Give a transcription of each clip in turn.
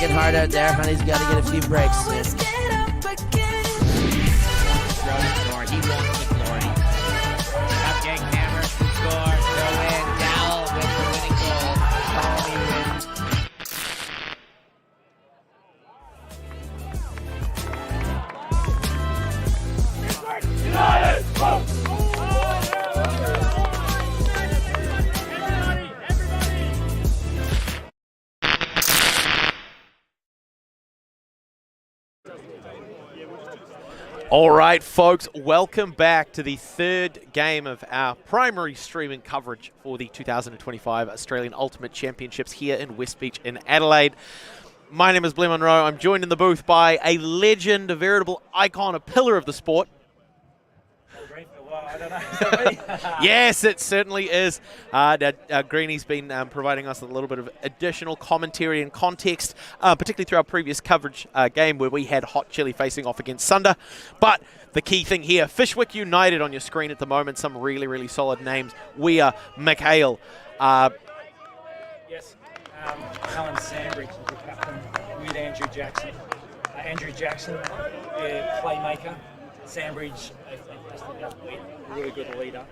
working hard out there, and he's got to get a few breaks. He wants the glory. Up getting hammer, score, throw in, Doyle with the winning goal. Colony wins. All right, folks, welcome back to the third game of our primary streaming coverage for the 2025 Australian Ultimate Championships here in West Beach in Adelaide. My name is Blem Monroe. I'm joined in the booth by a legend, a veritable icon, a pillar of the sport. I don't know. Is that me? Yes, it certainly is. Greenie's been providing us a little bit of additional commentary and context, particularly through our previous coverage game where we had Hot Chili facing off against Sunder. But the key thing here, Fishwick United on your screen at the moment, some really, really solid names. We are McHale. Yes. Alan Sandbridge is the captain with Andrew Jackson. Andrew Jackson, their playmaker. Sandbridge, a fantastic athlete, really good leader.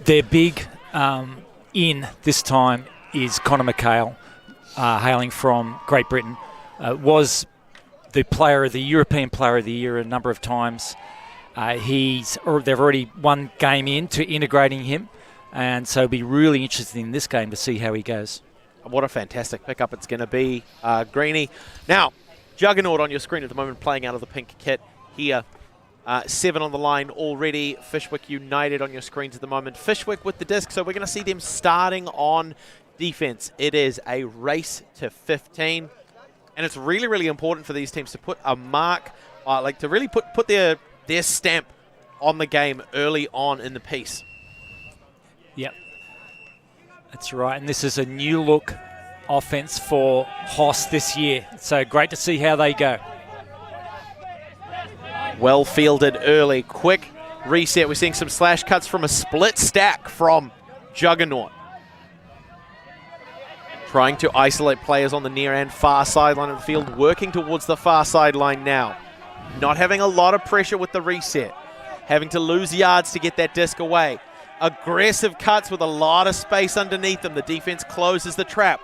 Their big in this time is Connor McHale, hailing from Great Britain. Was the European Player of the Year a number of times. They've already one game into integrating him, and so it'll be really interesting in this game to see how he goes. What a fantastic pickup it's going to be, Greenie. Now, Juggernaut on your screen at the moment playing out of the pink kit here. 7 on the line already. Fishwick United on your screens at the moment. Fishwick with the disc, so we're going to see them starting on defense. It is a race to 15, and it's really, really important for these teams to put a mark, to really put their stamp on the game early on in the piece. Yep, that's right, and this is a new look offense for Hoss this year. So great to see how they go. Well fielded early. Quick reset. We're seeing some slash cuts from a split stack from Juggernaut. Trying to isolate players on the near and far sideline of the field. Working towards the far sideline now. Not having a lot of pressure with the reset. Having to lose yards to get that disc away. Aggressive cuts with a lot of space underneath them. The defense closes the trap.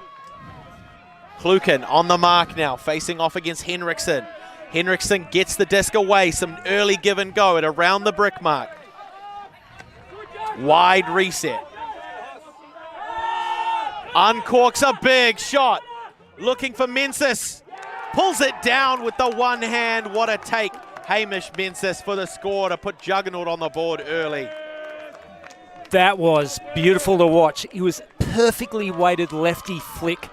Kluken on the mark now, facing off against Henriksson. Henriksson gets the disc away, some early give and go at around the brick mark. Wide reset. Uncorks a big shot. Looking for Mensis. Pulls it down with the one hand. What a take. Hamish Mensis for the score to put Juggernaut on the board early. That was beautiful to watch. He was perfectly weighted lefty flick.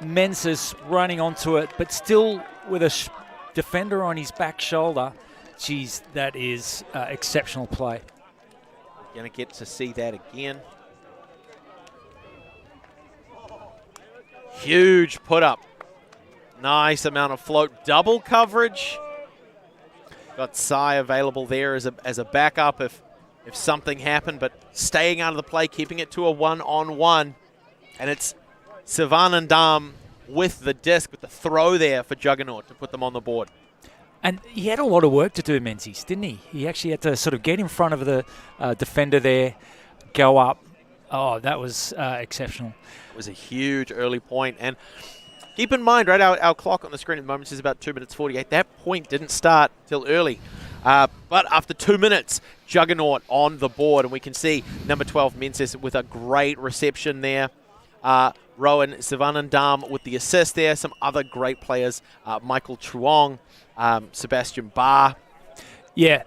Mensis running onto it, but still with a defender on his back shoulder. Geez, that is exceptional play. Going to get to see that again. Huge put up. Nice amount of float. Double coverage. Got Sai available there as a backup if something happened, but staying out of the play, keeping it to a one-on-one. And it's Sivanandam with the disc, with the throw there for Juggernaut to put them on the board. And he had a lot of work to do, Menzies, didn't he? He actually had to sort of get in front of the defender there, go up. Oh, that was exceptional. It was a huge early point. And keep in mind, right, our clock on the screen at the moment says about 2 minutes 48. That point didn't start till early. But after 2 minutes, Juggernaut on the board. And we can see number 12, Menzies, with a great reception there. Rowan Sivanandam with the assist there. Some other great players, Michael Truong, Sebastian Barr. Yeah,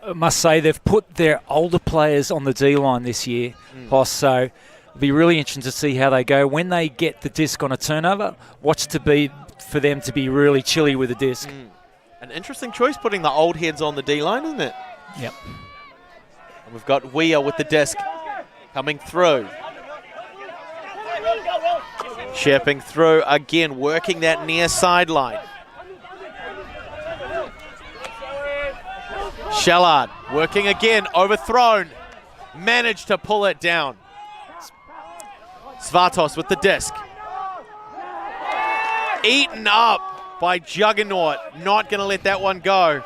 I must say they've put their older players on the D-line this year, Hoss, so it'll be really interesting to see how they go. When they get the disc on a turnover, watch for them to be really chilly with the disc. An interesting choice putting the old heads on the D-line, isn't it? Yep. And we've got Weir with the disc coming through. Shipping through again, working that near sideline. Shellard working again, overthrown. Managed to pull it down. Svartos with the disc. Eaten up by Juggernaut. Not going to let that one go.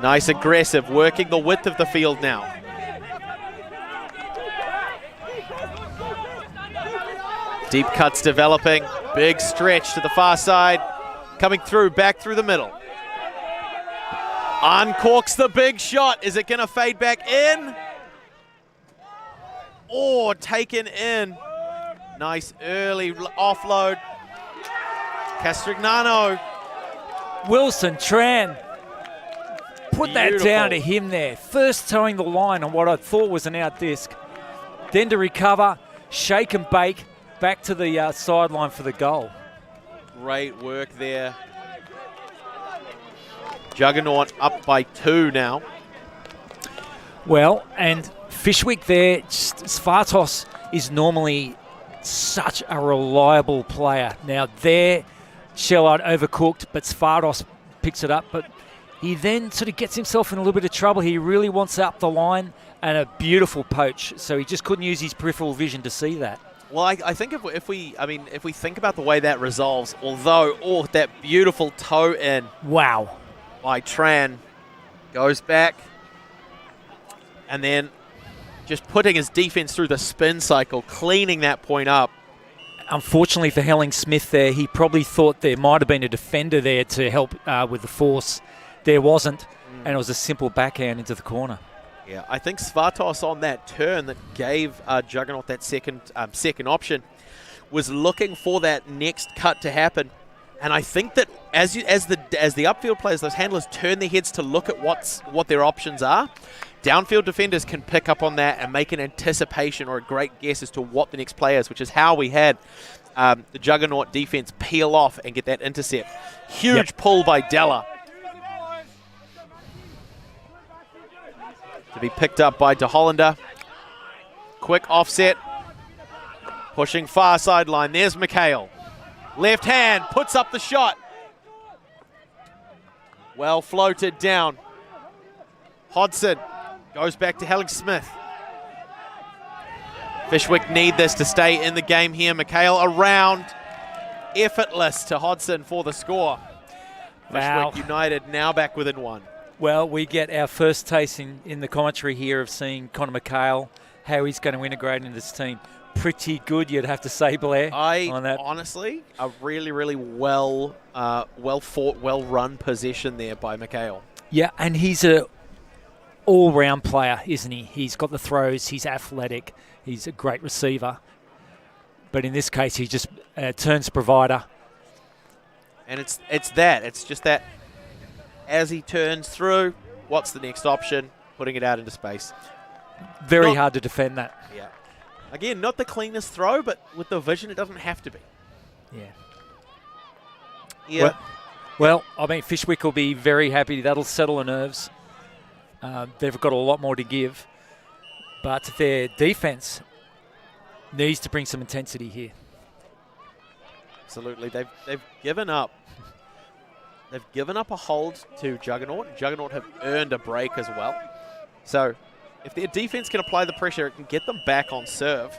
Nice aggressive, working the width of the field now. Deep cuts developing. Big stretch to the far side. Coming through, back through the middle. Uncorks the big shot. Is it going to fade back in? Or taken in. Nice early offload. Castrignano. Wilson Tran put that down to him there. First towing the line on what I thought was an out disc. Then to recover, shake and bake, back to the sideline for the goal. Great work there. Juggernaut up by 2 now. Well, and Fishwick there, Svartos is normally such a reliable player. Now there, Shellard overcooked, but Svartos picks it up. But he then sort of gets himself in a little bit of trouble. He really wants up the line, and a beautiful poach. So he just couldn't use his peripheral vision to see that. Well, I think if we think about the way that resolves, although that beautiful toe in. Wow. By Tran, goes back, and then just putting his defense through the spin cycle, cleaning that point up. Unfortunately for Helling-Smith there, he probably thought there might have been a defender there to help with the force. There wasn't, and it was a simple backhand into the corner. Yeah, I think Svartos on that turn that gave Juggernaut that second option was looking for that next cut to happen. And I think that as the upfield players, those handlers turn their heads to look at what their options are, downfield defenders can pick up on that and make an anticipation or a great guess as to what the next play is, which is how we had the Juggernaut defense peel off and get that intercept. Huge pull by Della. To be picked up by De Hollander. Quick offset. Pushing far sideline. There's McHale. Left hand, puts up the shot. Well floated down. Hodson goes back to Helling-Smith. Fishwick need this to stay in the game here. McHale around. Effortless to Hodson for the score. Wow. Fishwick United now back within 1. Well, we get our first taste in the commentary here of seeing Connor McHale, how he's going to integrate into this team. Pretty good, you'd have to say, Blair, on that. Honestly, a really, really well fought, well-run possession there by McHale. Yeah, and he's a all-round player, isn't he? He's got the throws, he's athletic, he's a great receiver. But in this case, he just turns provider. And it's just that as he turns through, what's the next option? Putting it out into space. Very hard to defend that. Yeah. Again, not the cleanest throw, but with the vision, it doesn't have to be. Yeah. Yeah. Well, I mean, Fishwick will be very happy. That'll settle the nerves. They've got a lot more to give. But their defense needs to bring some intensity here. Absolutely. They've given up. They've given up a hold to Juggernaut. Juggernaut have earned a break as well. So if their defense can apply the pressure, it can get them back on serve.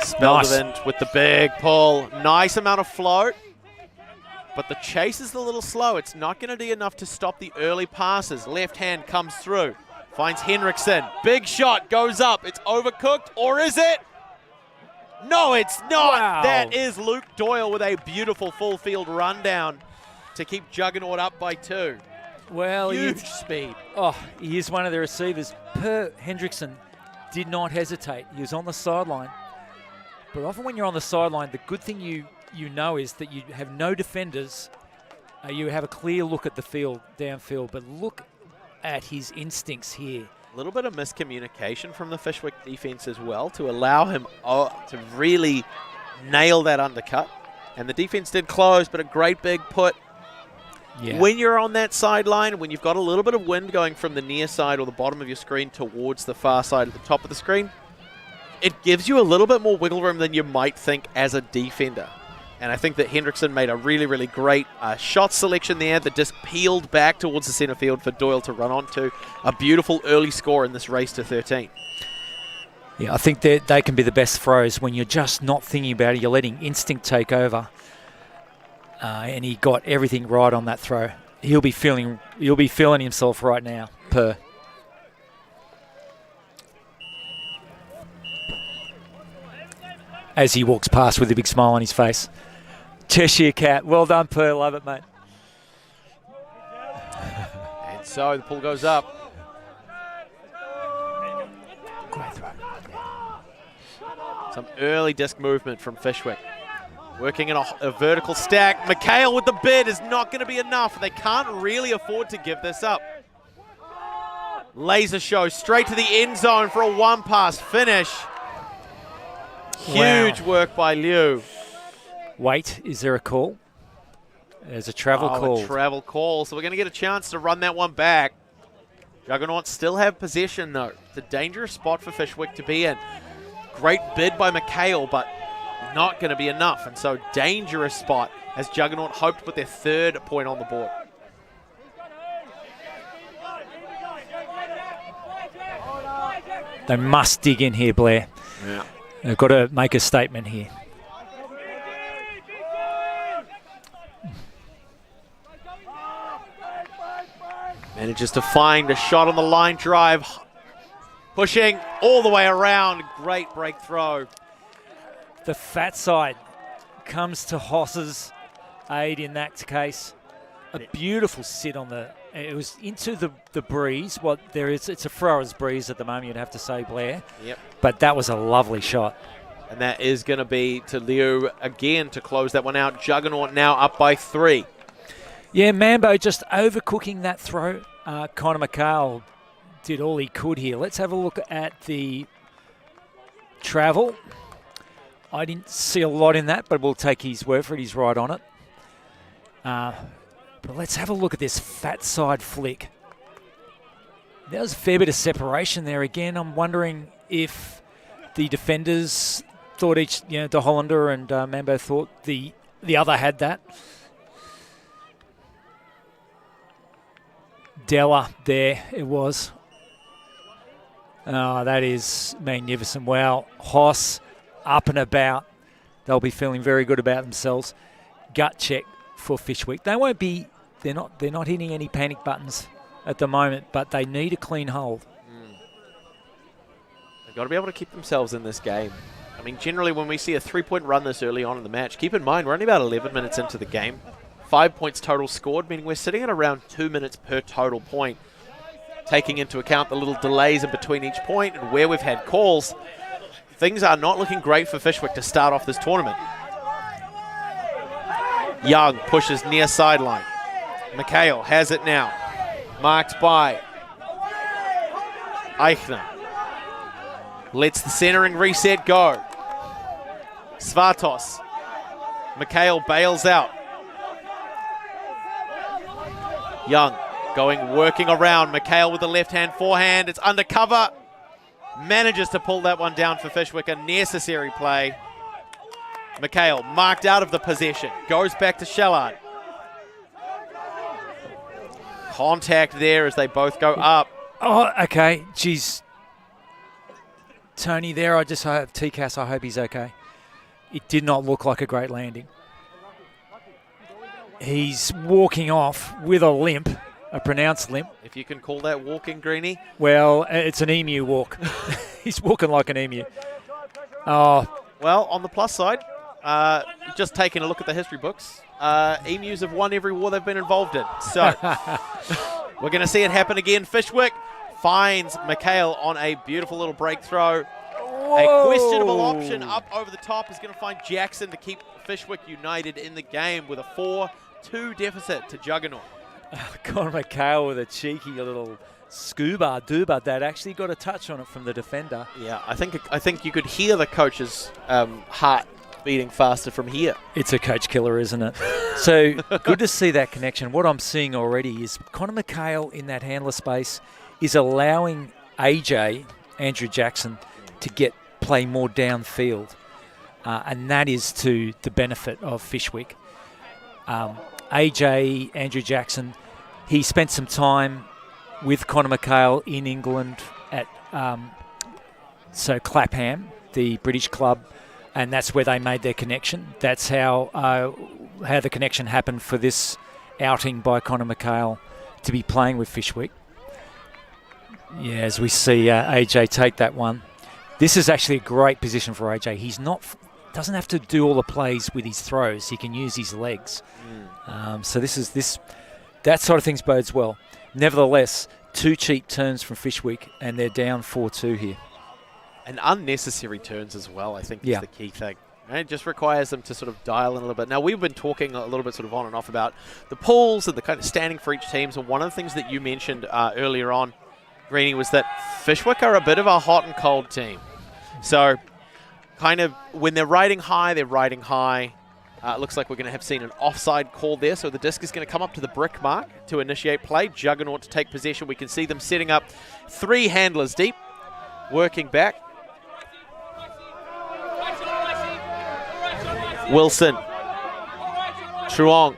Speldervent with the big pull. Nice amount of float. But the chase is a little slow. It's not going to be enough to stop the early passes. Left hand comes through. Finds Henriksson. Big shot goes up. It's overcooked, or is it? No, it's not. Wow. That is Luke Doyle with a beautiful full field rundown to keep Juggernaut up by 2. Well, Huge speed. Oh, he is one of the receivers. Henriksson did not hesitate. He was on the sideline. But often when you're on the sideline, the good thing you know is that you have no defenders. You have a clear look at the field, downfield. But look at his instincts here. A little bit of miscommunication from the Fishwick defense as well to allow him to really nail that undercut. And the defense did close, but a great big put. Yeah. When you're on that sideline, when you've got a little bit of wind going from the near side or the bottom of your screen towards the far side at the top of the screen, it gives you a little bit more wiggle room than you might think as a defender. And I think that Hendrickson made a really, really great shot selection there. The disc peeled back towards the centre field for Doyle to run onto. A beautiful early score in this race to 13. Yeah, I think they can be the best throws when you're just not thinking about it. You're letting instinct take over. And he got everything right on that throw. He'll be feeling himself right now. As he walks past with a big smile on his face. Cheshire Cat. Well done, Per. Love it, mate. And so the pull goes up. Great throw. Some early disc movement from Fishwick. Working in a vertical stack. McHale with the bid is not going to be enough. They can't really afford to give this up. Laser show straight to the end zone for a one-pass finish. Huge work by Liu. Wait, is there a call? There's a travel call. A travel call. So we're going to get a chance to run that one back. Juggernaut still have possession, though. It's a dangerous spot for Fishwick to be in. Great bid by McHale, but not going to be enough. And so dangerous spot as Juggernaut hoped to put their third point on the board. They must dig in here, Blair. Yeah. They've got to make a statement here. Manages to find a shot on the line drive. Pushing all the way around. Great break throw. The fat side comes to Hoss's aid in that case. A beautiful sit on the... It was into the breeze. It's a thrower's breeze at the moment, you'd have to say, Blair. Yep. But that was a lovely shot. And that is going to be to Liu again to close that one out. Juggernaut now up by 3. Yeah, Mambo just overcooking that throw. Connor McHale did all he could here. Let's have a look at the travel. I didn't see a lot in that, but we'll take his word for it. He's right on it. But let's have a look at this fat side flick. There was a fair bit of separation there again. I'm wondering if the defenders thought De Hollander and Mambo thought the other had that. Della there, it was. Oh, that is magnificent. Wow. Hoss up and about. They'll be feeling very good about themselves. Gut check for Fishwick. They won't be, they're not hitting any panic buttons at the moment, but they need a clean hold. They've got to be able to keep themselves in this game. I mean, generally when we see a 3-point run this early on in the match, keep in mind we're only about 11 minutes into the game. 5 points total scored, meaning we're sitting at around 2 minutes per total point. Taking into account the little delays in between each point and where we've had calls, things are not looking great for Fishwick to start off this tournament. Young pushes near sideline. McHale has it now. Marked by Eichner. Lets the centering reset go. Svatos. McHale bails out. Young working around. McHale with the left-hand forehand. It's undercover. Manages to pull that one down for Fishwick. A necessary play. McHale marked out of the possession. Goes back to Shellard. Contact there as they both go up. Oh, okay. Geez. Tony there, I just hope, TCAS, I hope he's okay. It did not look like a great landing. He's walking off with a limp, a pronounced limp. If you can call that walking, Greenie. Well, it's an emu walk. He's walking like an emu. Oh. Well, on the plus side, just taking a look at the history books, emus have won every war they've been involved in. So we're going to see it happen again. Fishwick finds McHale on a beautiful little break throw. A questionable option up over the top is going to find Jackson to keep Fishwick United in the game with a 4-2 deficit to Juggernaut. Connor McHale with a cheeky little scuba dooba that actually got a touch on it from the defender. Yeah, I think you could hear the coach's heart beating faster from here. It's a coach killer, isn't it? So good to see that connection. What I'm seeing already is Connor McHale in that handler space is allowing AJ, Andrew Jackson, to play more downfield. and that is to the benefit of Fishwick. AJ, Andrew Jackson, he spent some time with Conor McHale in England at Clapham, the British club, and that's where they made their connection. That's how the connection happened for this outing by Conor McHale to be playing with Fishwick. Yeah, as we see AJ take that one. This is actually a great position for AJ. He's doesn't have to do all the plays with his throws. He can use his legs. So that sort of things bodes well. Nevertheless, 2 cheap turns from Fishwick, and they're down 4-2 here. And unnecessary turns as well, I think, is the key thing. It just requires them to sort of dial in a little bit. Now, we've been talking a little bit sort of on and off about the pools and the kind of standing for each team. And one of the things that you mentioned earlier on, Greenie, was that Fishwick are a bit of a hot and cold team. So kind of when they're riding high, they're riding high. It looks like we're going to have seen an offside call there. So the disc is going to come up to the brick mark to initiate play. Juggernaut to take possession. We can see them setting up 3 handlers deep, working back. Wilson. Truong.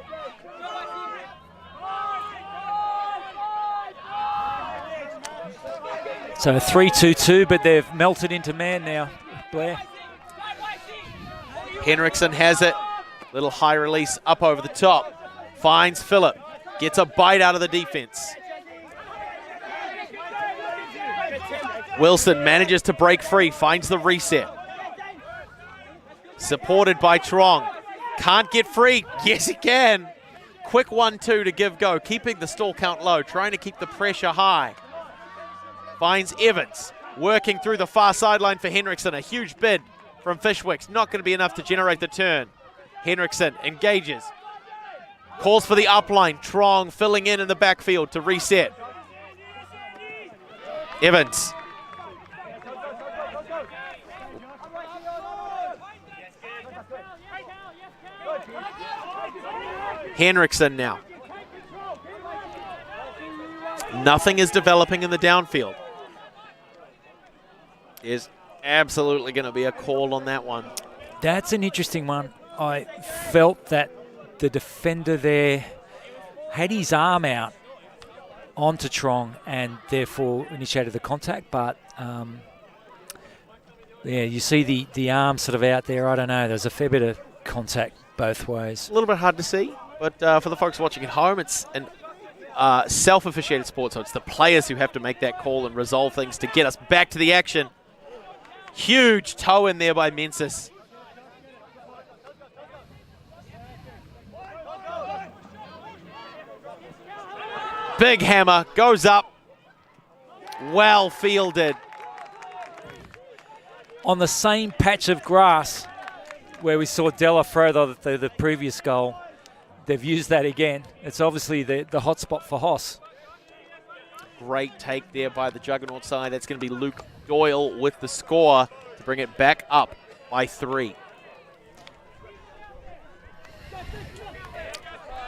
So 3-2-2, but they've melted into man now, Blair. Eriksson has it. Little high release up over the top. Finds Phillip. Gets a bite out of the defense. Wilson manages to break free. Finds the reset. Supported by Truong. Can't get free. Yes, he can. Quick 1-2 to give go. Keeping the stall count low. Trying to keep the pressure high. Finds Evans. Working through the far sideline for Eriksson. A huge bid from Fishwick. Not going to be enough to generate the turn. Eriksson engages. Calls for the upline. Truong filling in the backfield to reset. Evans. Eriksson now. Nothing is developing in the downfield. There's absolutely going to be a call on that one. That's an interesting one. I felt that the defender there had his arm out onto Truong and therefore initiated the contact, but yeah, you see the arm sort of out there. I don't know. There's a fair bit of contact both ways. A little bit hard to see, but for the folks watching at home, it's an self-officiated sport, so it's the players who have to make that call and resolve things to get us back to the action. Huge toe in there by Mensis. Big hammer, goes up. Well fielded. On the same patch of grass where we saw Della throw the previous goal, they've used that again. It's obviously the hot spot for Hoss. Great take there by the Juggernaut side. That's going to be Luke Doyle with the score to bring it back up by 3.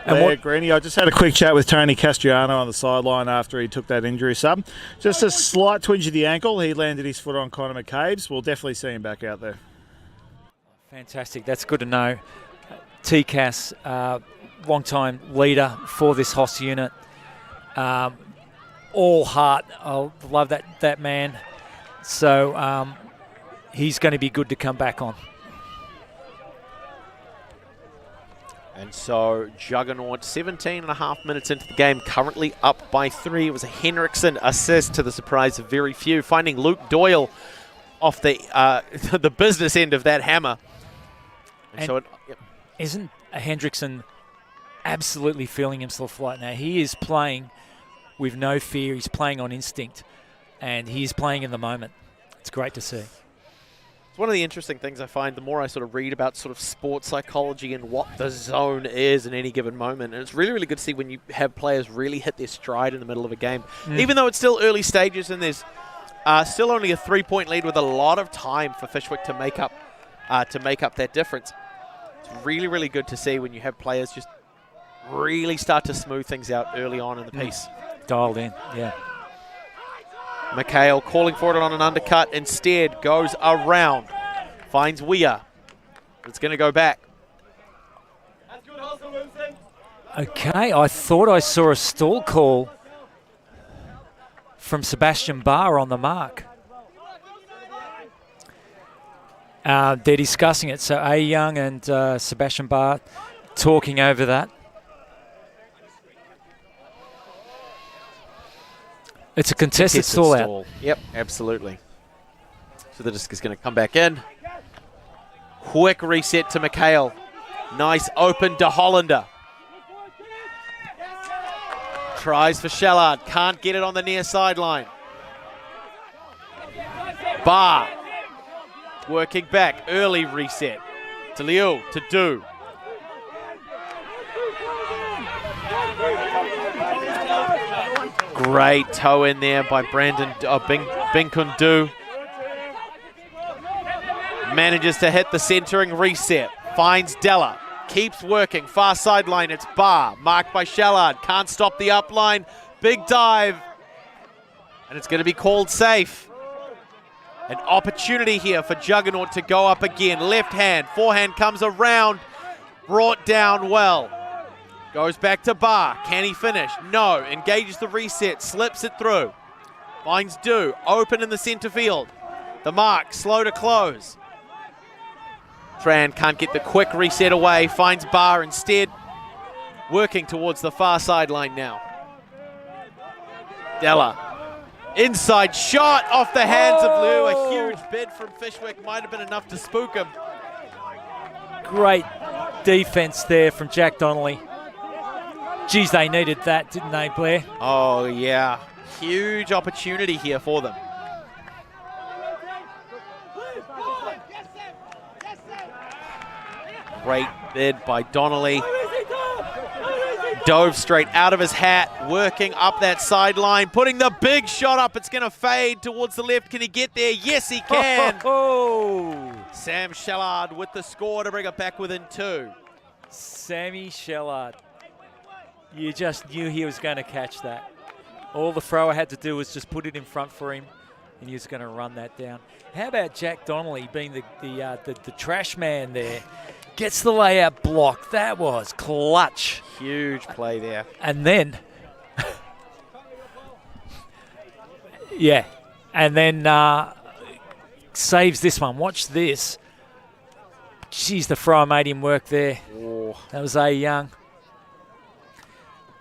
And Greenie, I just had a quick chat with Tony Castriano on the sideline after he took that injury sub. Just a slight twinge of the ankle. He landed his foot on Conor McCabe's. We'll definitely see him back out there. Fantastic. That's good to know. TCAS, long-time leader for this Hoss unit. All heart. I love that man. So he's going to be good to come back on. And so Juggernaut, 17 and a half minutes into the game, currently up by 3. It was a Eriksson assist to the surprise of very few, finding Luke Doyle off the the business end of that hammer. And so isn't Hendrickson absolutely feeling himself right now? He is playing with no fear. He's playing on instinct, and he is playing in the moment. It's great to see. It's one of the interesting things I find the more I sort of read about sort of sports psychology and what the zone is in any given moment. And it's really, really good to see when you have players really hit their stride in the middle of a game. Even though it's still early stages and there's still only a 3-point lead with a lot of time for Fishwick to make up that difference. It's really, really good to see when you have players just really start to smooth things out early on in the piece. Dialed in, yeah. McHale calling for it on an undercut, instead goes around, finds Weir, It's going to go back. Okay, I thought I saw a stall call from Sebastian Barr on the mark. They're discussing it, so A. Young and Sebastian Barr talking over that. It's a contested stall out. Yep, absolutely. So the disc is going to come back in. Quick reset to McHale. Nice open to Hollander. Tries for Shellard. Can't get it on the near sideline. Barr. Working back. Early reset. To Liu. To Do. Great toe in there by Binkun Du. Manages to hit the centering reset. Finds Della. Keeps working. Far sideline. It's Barr. Marked by Shellard. Can't stop the upline. Big dive. And it's going to be called safe. An opportunity here for Juggernaut to go up again. Left hand. Forehand comes around. Brought down well. Goes back to Barr. Can he finish? No. Engages the reset. Slips it through. Finds Du. Open in the center field. The mark. Slow to close. Tran can't get the quick reset away. Finds Barr instead. Working towards the far sideline now. Della. Inside shot off the hands of Liu. A huge bid from Fishwick. Might have been enough to spook him. Great defense there from Jack Donnelly. Geez, they needed that, didn't they, Blair? Oh, yeah. Huge opportunity here for them. Great bid by Donnelly. Dove straight out of his hat, working up that sideline, putting the big shot up. It's going to fade towards the left. Can he get there? Yes, he can. Sam Shellard with the score to bring it back within 2. Sammy Shellard. You just knew he was going to catch that. All the thrower had to do was just put it in front for him, and he was going to run that down. How about Jack Donnelly being the trash man there? Gets the layout block. That was clutch. Huge play there. And then, yeah, and then saves this one. Watch this. Jeez, the thrower made him work there. Oh. That was A. Young.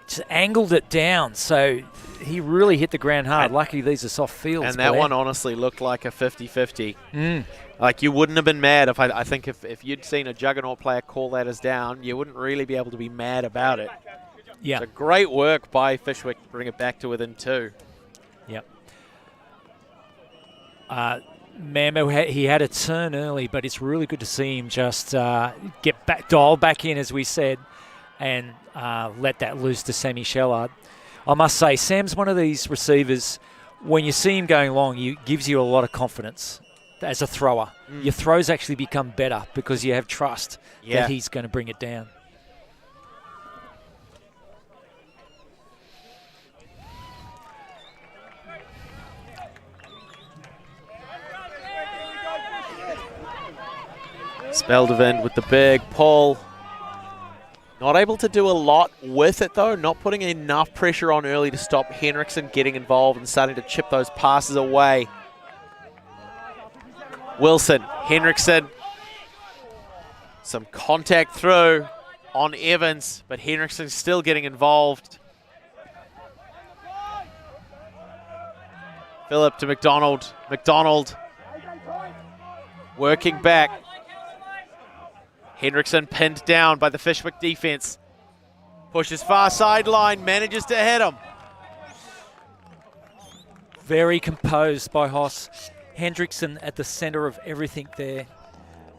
Just angled it down, so he really hit the ground hard. Luckily, these are soft fields. And that one honestly looked like a 50-50. Like, you wouldn't have been mad if I think if you'd seen a Juggernaut player call that as down, you wouldn't really be able to be mad about it. Yeah. So great work by Fishwick to bring it back to within 2. Yep. Mammo, he had a turn early, but it's really good to see him just get back, dial back in, as we said, and let that loose to Sammy Shellard. I must say, Sam's one of these receivers, when you see him going long, he gives you a lot of confidence as a thrower. Your throws actually become better because you have trust that he's going to bring it down. Speldevind with the big pull. Not able to do a lot with it, though. Not putting enough pressure on early to stop Henriksson getting involved and starting to chip those passes away. Wilson, Henriksson. Some contact through on Evans, but Henriksson still getting involved. Phillip to McDonald. McDonald working back. Henriksson pinned down by the Fishwick defense. Pushes far sideline, manages to hit him. Very composed by Hoss. Hendrickson at the centre of everything there.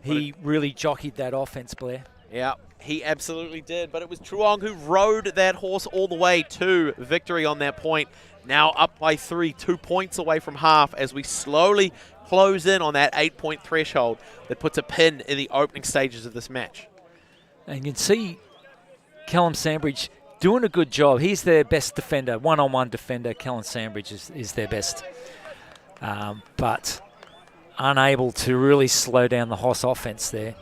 He really jockeyed that offense, Blair. Yeah, he absolutely did. But it was Truong who rode that horse all the way to victory on that point. Now up by 3, 2 points away from half as we slowly close in on that 8-point threshold that puts a pin in the opening stages of this match. And you can see Callum Sandbridge doing a good job. He's their best defender, one-on-one defender. Callum Sandbridge is their best. But unable to really slow down the Hoss offense there.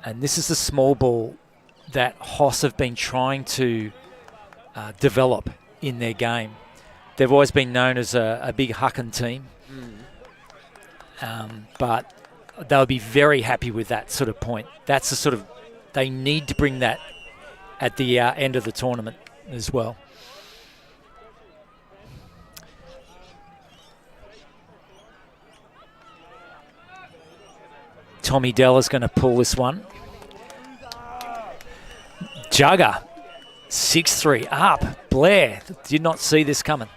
And this is the small ball that Hoss have been trying to develop in their game. They've always been known as a big hucking team, but they'll be very happy with that sort of point. That's the sort of, they need to bring that at the end of the tournament as well. Tommy Della's going to pull this one. Jugger, 6-3 up. Blair did not see this coming.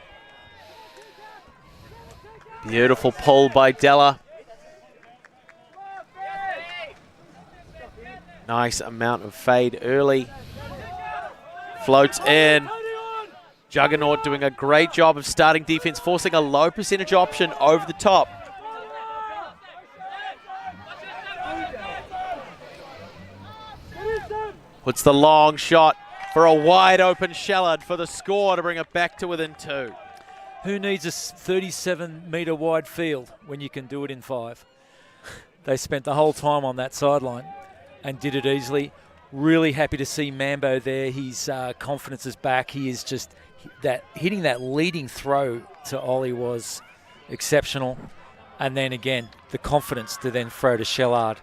Beautiful pull by Della. Nice amount of fade early. Floats in. Juggernaut doing a great job of starting defense, forcing a low percentage option over the top. Puts the long shot for a wide open Shellard for the score to bring it back to within 2. Who needs a 37-metre wide field when you can do it in 5? They spent the whole time on that sideline and did it easily. Really happy to see Mambo there. His confidence is back. He is just hitting that leading throw to Ollie was exceptional. And then again, the confidence to then throw to Shellard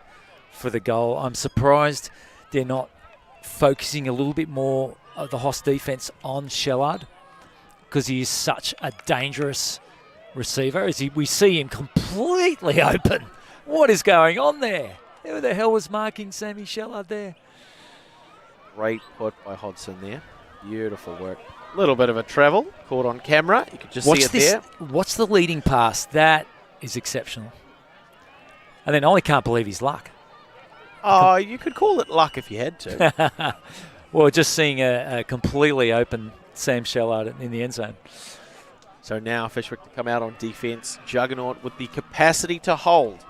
for the goal. I'm surprised they're not focusing a little bit more of the Hoss defense on Shellard, because he is such a dangerous receiver. We see him completely open. What is going on there? Who the hell was marking Sammy Shellard there? Great put by Hodson there. Beautiful work. A little bit of a travel caught on camera. You could just see it there. What's the leading pass? That is exceptional. And then Ollie can't believe his luck. Oh, you could call it luck if you had to. Well, just seeing a completely open Sam Shellard in the end zone. So now Fishwick to come out on defense. Juggernaut with the capacity to hold.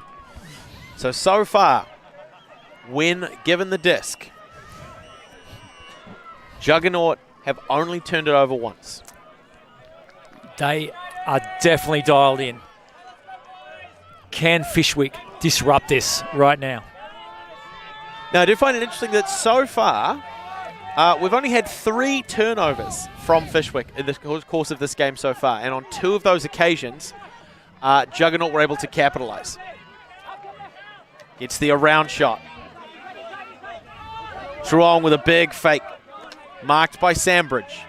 So far, when given the disc, Juggernaut have only turned it over once. They are definitely dialed in. Can Fishwick disrupt this right now? Now, I do find it interesting that so far, we've only had 3 turnovers from Fishwick in the course of this game so far. And on 2 of those occasions, Juggernaut were able to capitalize. Gets the around shot. Truong with a big fake. Marked by Sambridge.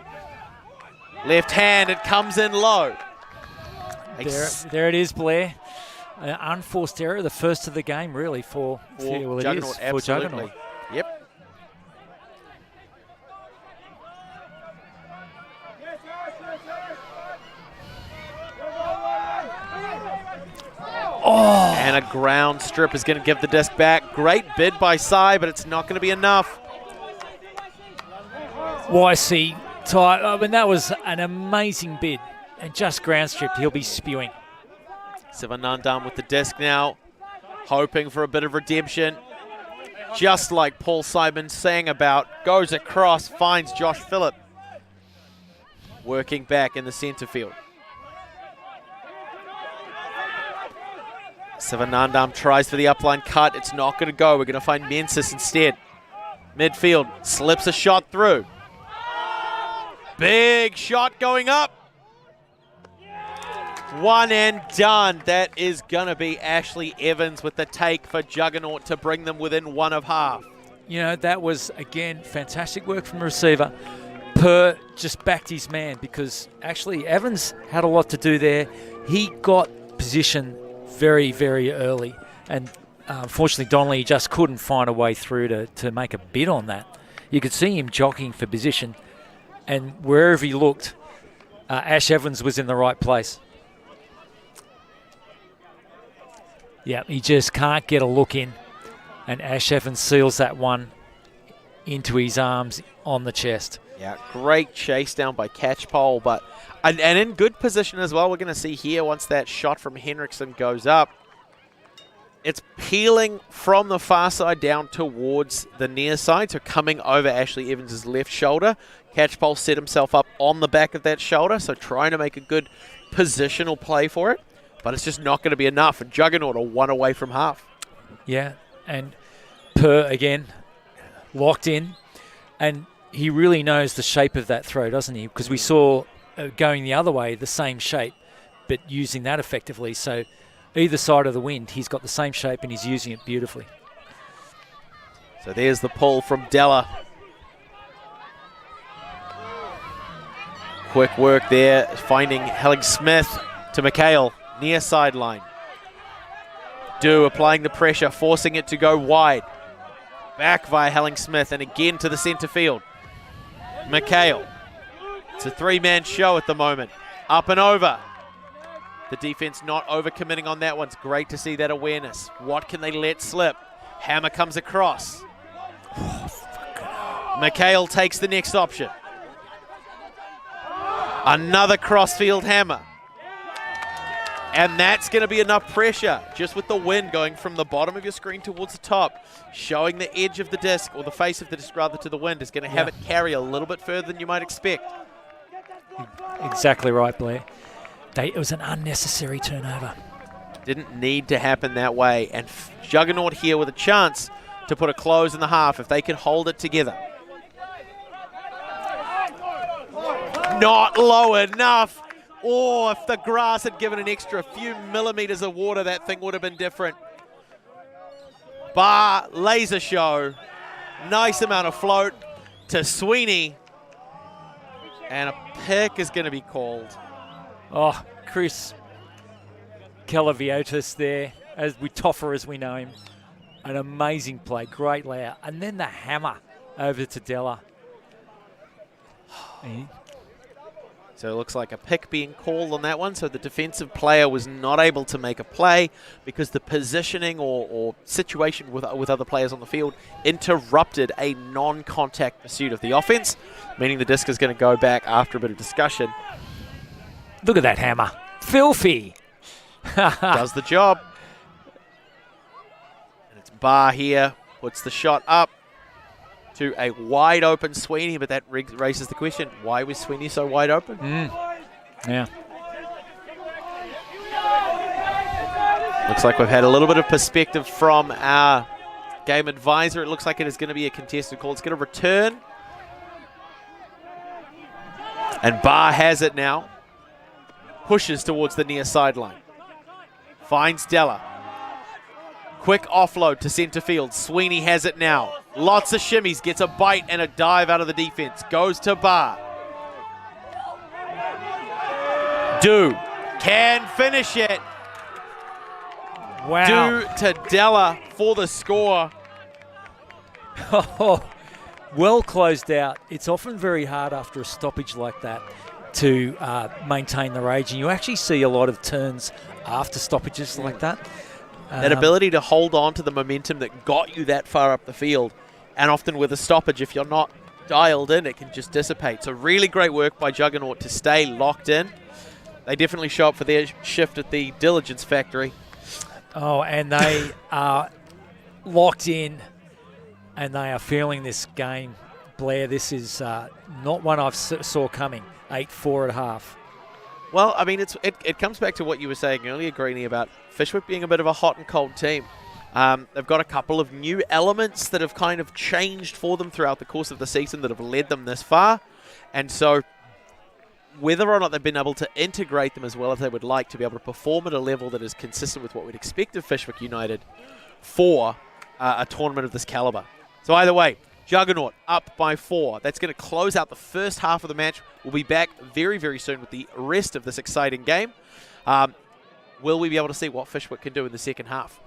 Left hand, it comes in low. There it is, Blair. An unforced error, the first of the game, really, for Juggernaut. Absolutely. For Juggernaut. Yep. Oh! And a ground strip is going to give the disc back. Great bid by Sai, but it's not going to be enough. YC, I mean, that was an amazing bid. And just ground stripped, he'll be spewing. Sivanandam with the disc now, hoping for a bit of redemption. Just like Paul Simon sang about, goes across, finds Josh Phillip. Working back in the centre field. Sivanandam tries for the upline cut. It's not going to go. We're going to find Mensis instead. Midfield, slips a shot through. Big shot going up. One and done. That is going to be Ashley Evans with the take for Juggernaut to bring them within 1 of half. You know, that was, again, fantastic work from the receiver. Per just backed his man, because actually Evans had a lot to do there. He got position very, very early. And unfortunately, Donnelly just couldn't find a way through to make a bid on that. You could see him jockeying for position. And wherever he looked, Ash Evans was in the right place. Yeah, he just can't get a look in. And Ash Evans seals that one into his arms on the chest. Yeah, great chase down by Catchpole, but and in good position as well. We're going to see here once that shot from Eriksson goes up. It's peeling from the far side down towards the near side, so coming over Ashley Evans' left shoulder. Catchpole set himself up on the back of that shoulder, so trying to make a good positional play for it. But it's just not going to be enough, and Juggernaut are 1 away from half. Yeah, and Per again, locked in, and he really knows the shape of that throw, doesn't he? Because we saw going the other way, the same shape, but using that effectively. So either side of the wind, he's got the same shape and he's using it beautifully. So there's the pull from Della. Quick work there, finding Helen Smith to McHale, near sideline. Do applying the pressure, forcing it to go wide. Back via Helen Smith and again to the centre field. McHale. It's a three-man show at the moment. Up and over. The defense not overcommitting on that one. It's great to see that awareness. What can they let slip? Hammer comes across. McHale takes the next option. Another crossfield hammer. And that's going to be enough pressure, just with the wind going from the bottom of your screen towards the top, showing the edge of the disc, or the face of the disc rather, to the wind, is going to have it carry a little bit further than you might expect. Exactly right, Blair. It was an unnecessary turnover. Didn't need to happen that way. And Juggernaut here with a chance to put a close in the half if they can hold it together. Not low enough. Oh, if the grass had given an extra few millimeters of water, that thing would have been different. Bar, laser show. Nice amount of float to Sweeney. And a pick is going to be called. Oh, Chris Calaviotis there, as we Toffer as we know him. An amazing play, great layout. And then the hammer over to Della. So it looks like a pick being called on that one. So the defensive player was not able to make a play because the positioning or situation with other players on the field interrupted a non-contact pursuit of the offense, meaning the disc is going to go back after a bit of discussion. Look at that hammer. Filthy. Does the job. And it's Bar here. Puts the shot up to a wide open Sweeney, but that raises the question, why was Sweeney so wide open? Yeah. Looks like we've had a little bit of perspective from our game advisor. It looks like it is going to be a contested call. It's going to return. And Bar has it now. Pushes towards the near sideline. Finds Della. Quick offload to centre field. Sweeney has it now. Lots of shimmies. Gets a bite and a dive out of the defense. Goes to Bar. Do can finish it. Wow. Do to Della for the score. Oh, well closed out. It's often very hard after a stoppage like that to maintain the rage. And you actually see a lot of turns after stoppages like that. That ability to hold on to the momentum that got you that far up the field. And often with a stoppage, if you're not dialed in, it can just dissipate. So really great work by Juggernaut to stay locked in. They definitely show up for their shift at the Diligence Factory. Oh, and they are locked in and they are feeling this game. Blair, this is not one I've saw coming. 8-4 at half. Well, I mean, it comes back to what you were saying earlier, Greenie, about Fishwick being a bit of a hot and cold team. They've got a couple of new elements that have kind of changed for them throughout the course of the season that have led them this far. And so whether or not they've been able to integrate them as well as they would like to be able to perform at a level that is consistent with what we'd expect of Fishwick United for a tournament of this caliber. So either way, Juggernaut up by 4. That's going to close out the first half of the match. We'll be back very, very soon with the rest of this exciting game. Will we be able to see what Fishwick can do in the second half?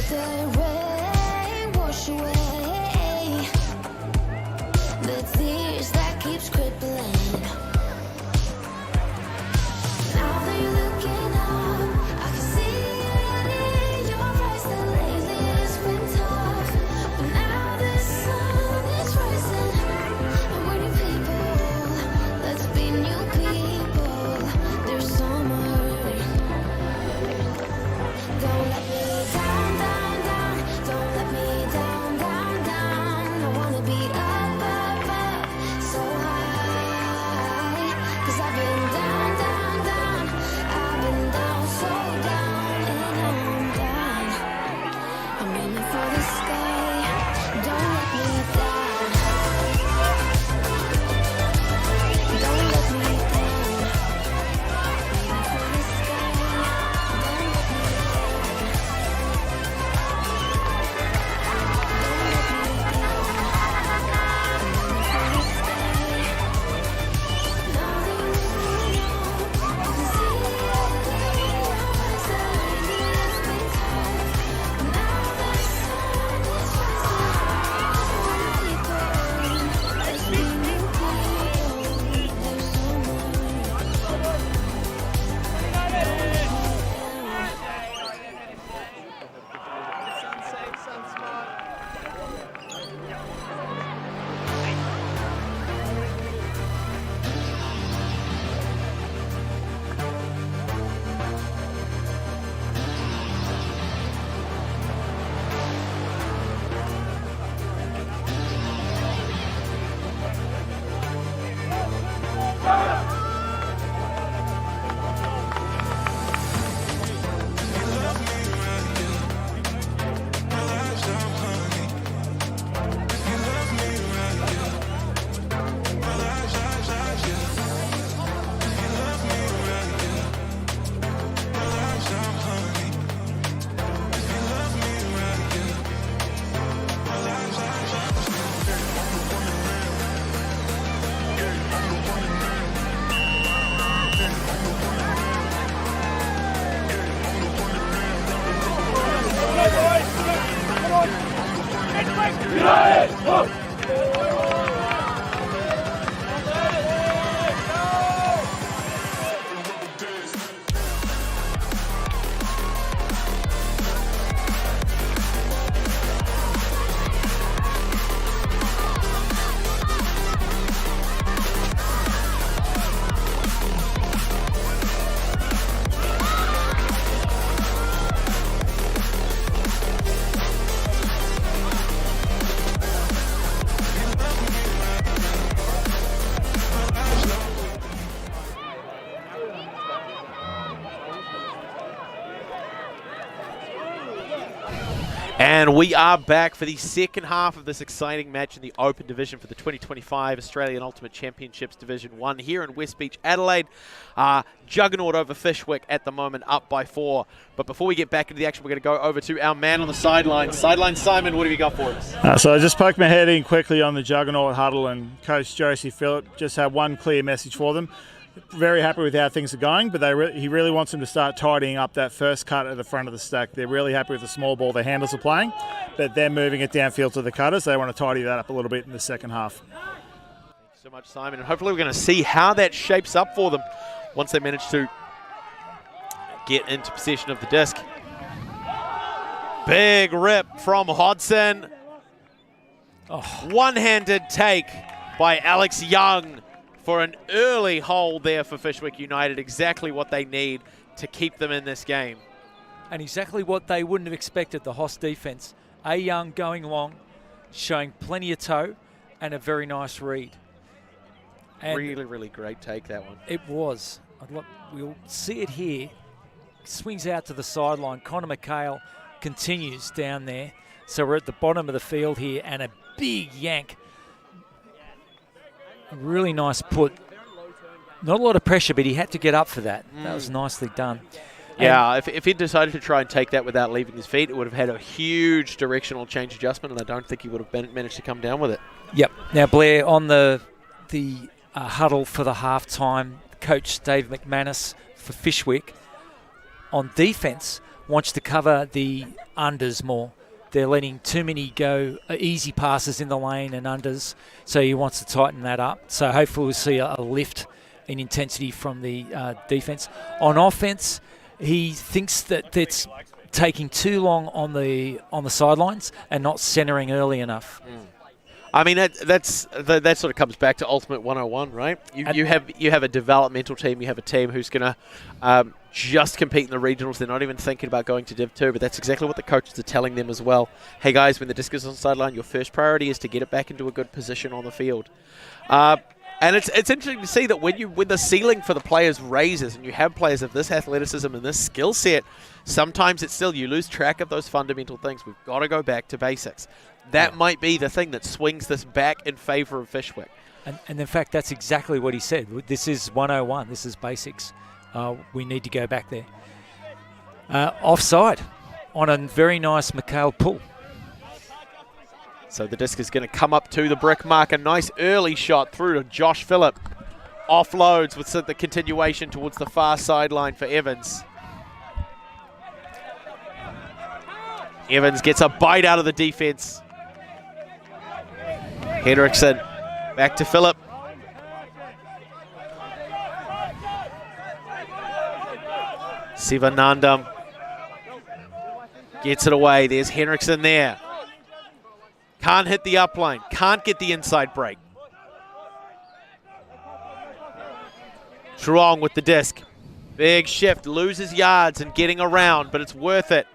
the rain wash away the tears that keeps crippling. Now that you're looking up, I can see it in your eyes that lately it's been tough. But now the sun is rising, and we're new people. Let's be new people. There's summer. Don't let me down, down, down. Don't let me down, down, down. I wanna be up, up, up, so high. 'Cause I've been down, down, down. I've been down, so down, and I'm down. I'm aiming for the sky. Don't let me down. Don't let me down. Aiming for the sky. Don't let me And we are back for the second half of this exciting match in the Open Division for the 2025 Australian Ultimate Championships Division 1 here in West Beach, Adelaide. Juggernaut over Fishwick at the moment, up by 4. But before we get back into the action, we're going to go over to our man on the sideline. Sideline Simon, what have you got for us? So I just poked my head in quickly on the Juggernaut huddle, and Coach Josie Phillip just had one clear message for them. Very happy with how things are going, but he really wants them to start tidying up that first cut at the front of the stack. They're really happy with the small ball the handlers are playing, but they're moving it downfield to the cutters. They want to tidy that up a little bit in the second half. Thank you so much, Simon. And hopefully we're going to see how that shapes up for them once they manage to get into possession of the disc. Big rip from Hodson. Oh. One-handed take by Alex Young for an early hole there for Fishwick United. Exactly what they need to keep them in this game. And exactly what they wouldn't have expected, the Hoss defence. A Young going long, showing plenty of toe, and a very nice read. And really, really great take, that one. It was. We'll see it here. Swings out to the sideline. Connor McHale continues down there. So we're at the bottom of the field here, and a big yank. A really nice put. Not a lot of pressure, but he had to get up for that. That was nicely done. Yeah, if he'd decided to try and take that without leaving his feet, it would have had a huge directional change adjustment, and I don't think he would have managed to come down with it. Yep. Now, Blair, on the huddle for the halftime, Coach Dave McManus for Fishwick on defence wants to cover the unders more. They're letting too many go easy passes in the lane and unders, so he wants to tighten that up. So hopefully we'll see a lift in intensity from the defence. On offence, he thinks that it's taking too long on the sidelines and not centering early enough. I mean, that sort of comes back to Ultimate 101, right? You have a developmental team. You have a team who's going to just compete in the regionals. They're not even thinking about going to Div 2, but that's exactly what the coaches are telling them as well. Hey, guys, when the disc is on the sideline, your first priority is to get it back into a good position on the field. And it's interesting to see that when the ceiling for the players raises and you have players of this athleticism and this skill set, sometimes it's still you lose track of those fundamental things. We've got to go back to basics. That might be the thing that swings this back in favour of Fishwick. And in fact, that's exactly what he said. This is 101. This is basics. We need to go back there. Offside on a very nice Mikhail pull. So the disc is going to come up to the brick mark. A nice early shot through to Josh Phillip. Offloads with the continuation towards the far sideline for Evans. Evans gets a bite out of the defence. Eriksson back to Phillip. Sivanandam gets it away. There's Henriksen there. Can't hit the upline. Can't get the inside break. Truong with the disc. Big shift. Loses yards and getting around, but it's worth it.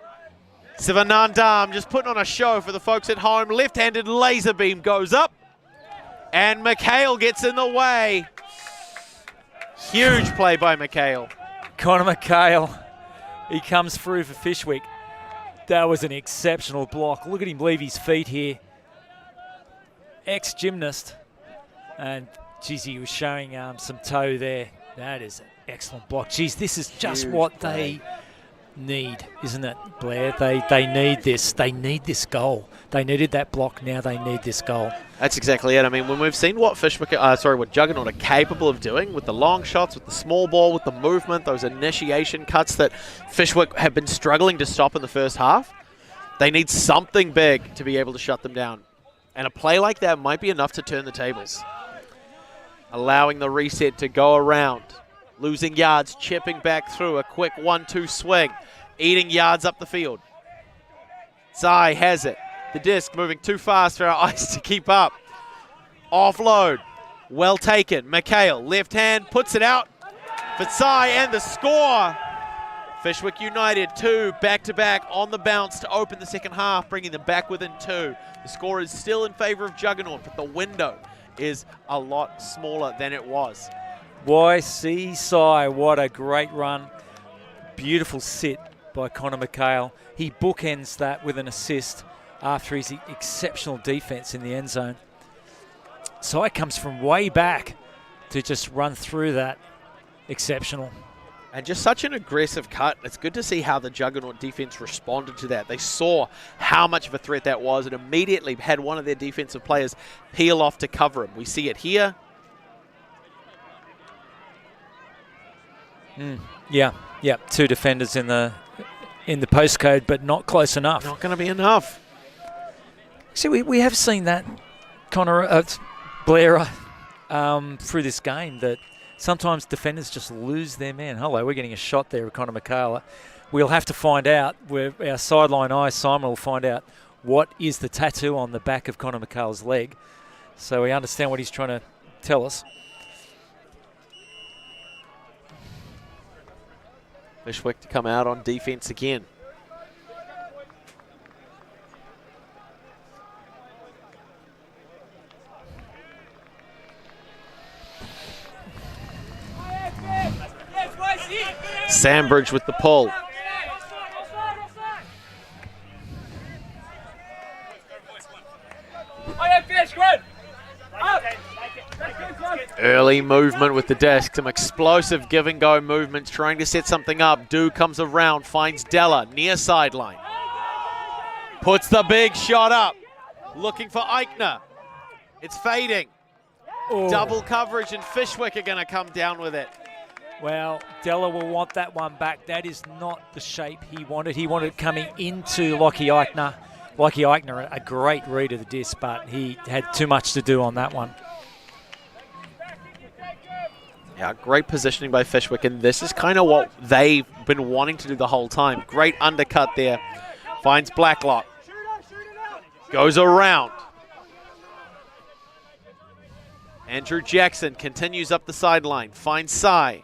Sivanandam just putting on a show for the folks at home. Left-handed laser beam goes up. And Mikhail gets in the way. Huge play by Mikhail. Connor Mikhail, he comes through for Fishwick. That was an exceptional block. Look at him leave his feet here. Ex-gymnast. And, geez, he was showing some toe there. That is an excellent block. Geez, this is just Huge what play. they need, isn't it, Blair? They need this. They need this goal. They needed that block. Now they need this goal. That's exactly it. I mean, when we've seen what what Juggernaut are capable of doing with the long shots, with the small ball, with the movement, those initiation cuts that Fishwick have been struggling to stop in the first half, they need something big to be able to shut them down. And a play like that might be enough to turn the tables. Allowing the reset to go around. Losing yards, chipping back through. A quick 1-2 swing. Eating yards up the field. Zai has it. The disc moving too fast for our eyes to keep up. Offload. Well taken. Mikhail, left hand, puts it out. For Zai and the score. Fishwick United 2 back-to-back on the bounce to open the second half, bringing them back within 2. The score is still in favour of Juggernaut, but the window is a lot smaller than it was. YC Sai, what a great run. Beautiful sit by Connor Mikhail. He bookends that with an assist after his exceptional defence in the end zone. Sai comes from way back to just run through that. Exceptional. And just such an aggressive cut. It's good to see how the Juggernaut defense responded to that. They saw how much of a threat that was and immediately had one of their defensive players peel off to cover him. We see it here. Yeah. Two defenders in the postcode, but not close enough. Not going to be enough. See, we have seen that, Connor, Blair, through this game, that sometimes defenders just lose their man. Hello, we're getting a shot there of Connor Mikhail. We'll have to find out, our sideline eye, Simon, will find out what is the tattoo on the back of Connor Mikhail's leg, so we understand what he's trying to tell us. Fishwick to come out on defense again. Sandbridge with the pull. Early movement with the disc, some explosive give and go movements, trying to set something up. Du comes around, finds Della, near sideline. Puts the big shot up, looking for Eichner. It's fading. Double coverage and Fishwick are going to come down with it. Well, Della will want that one back. That is not the shape he wanted. He wanted it coming into Lockie Eichner. Lockie Eichner, a great read of the disc, but he had too much to do on that one. Yeah, great positioning by Fishwick, and this is kind of what they've been wanting to do the whole time. Great undercut there. Finds Blacklock. Goes around. Andrew Jackson continues up the sideline. Finds Sai.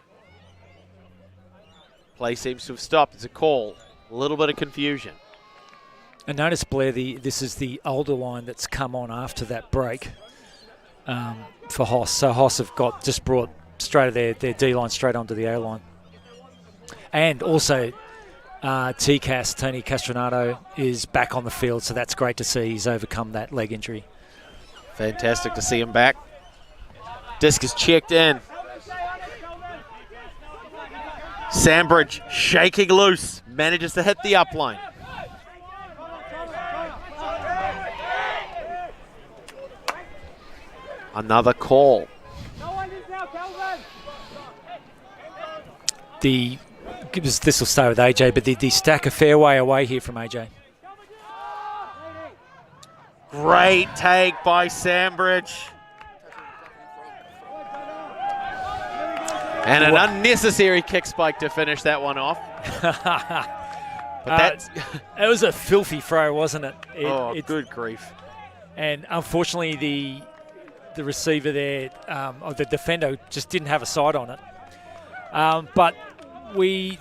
Play seems to have stopped. It's a call. A little bit of confusion. And notice, Blair, this is the older line that's come on after that break for Hoss. So Hoss have just brought straight their D-line straight onto the A-line. And also TCAS, Tony Castronato, is back on the field, so that's great to see. He's overcome that leg injury. Fantastic to see him back. Disc is checked in. Sandbridge shaking loose, manages to hit the upline. Another call. This will stay with AJ, but the stack a fair way away here from AJ. Great take by Sandbridge. And an unnecessary kick spike to finish that one off. But it was a filthy throw, wasn't it? Good grief. And unfortunately, the receiver there, or the defender, just didn't have a sight on it. But we're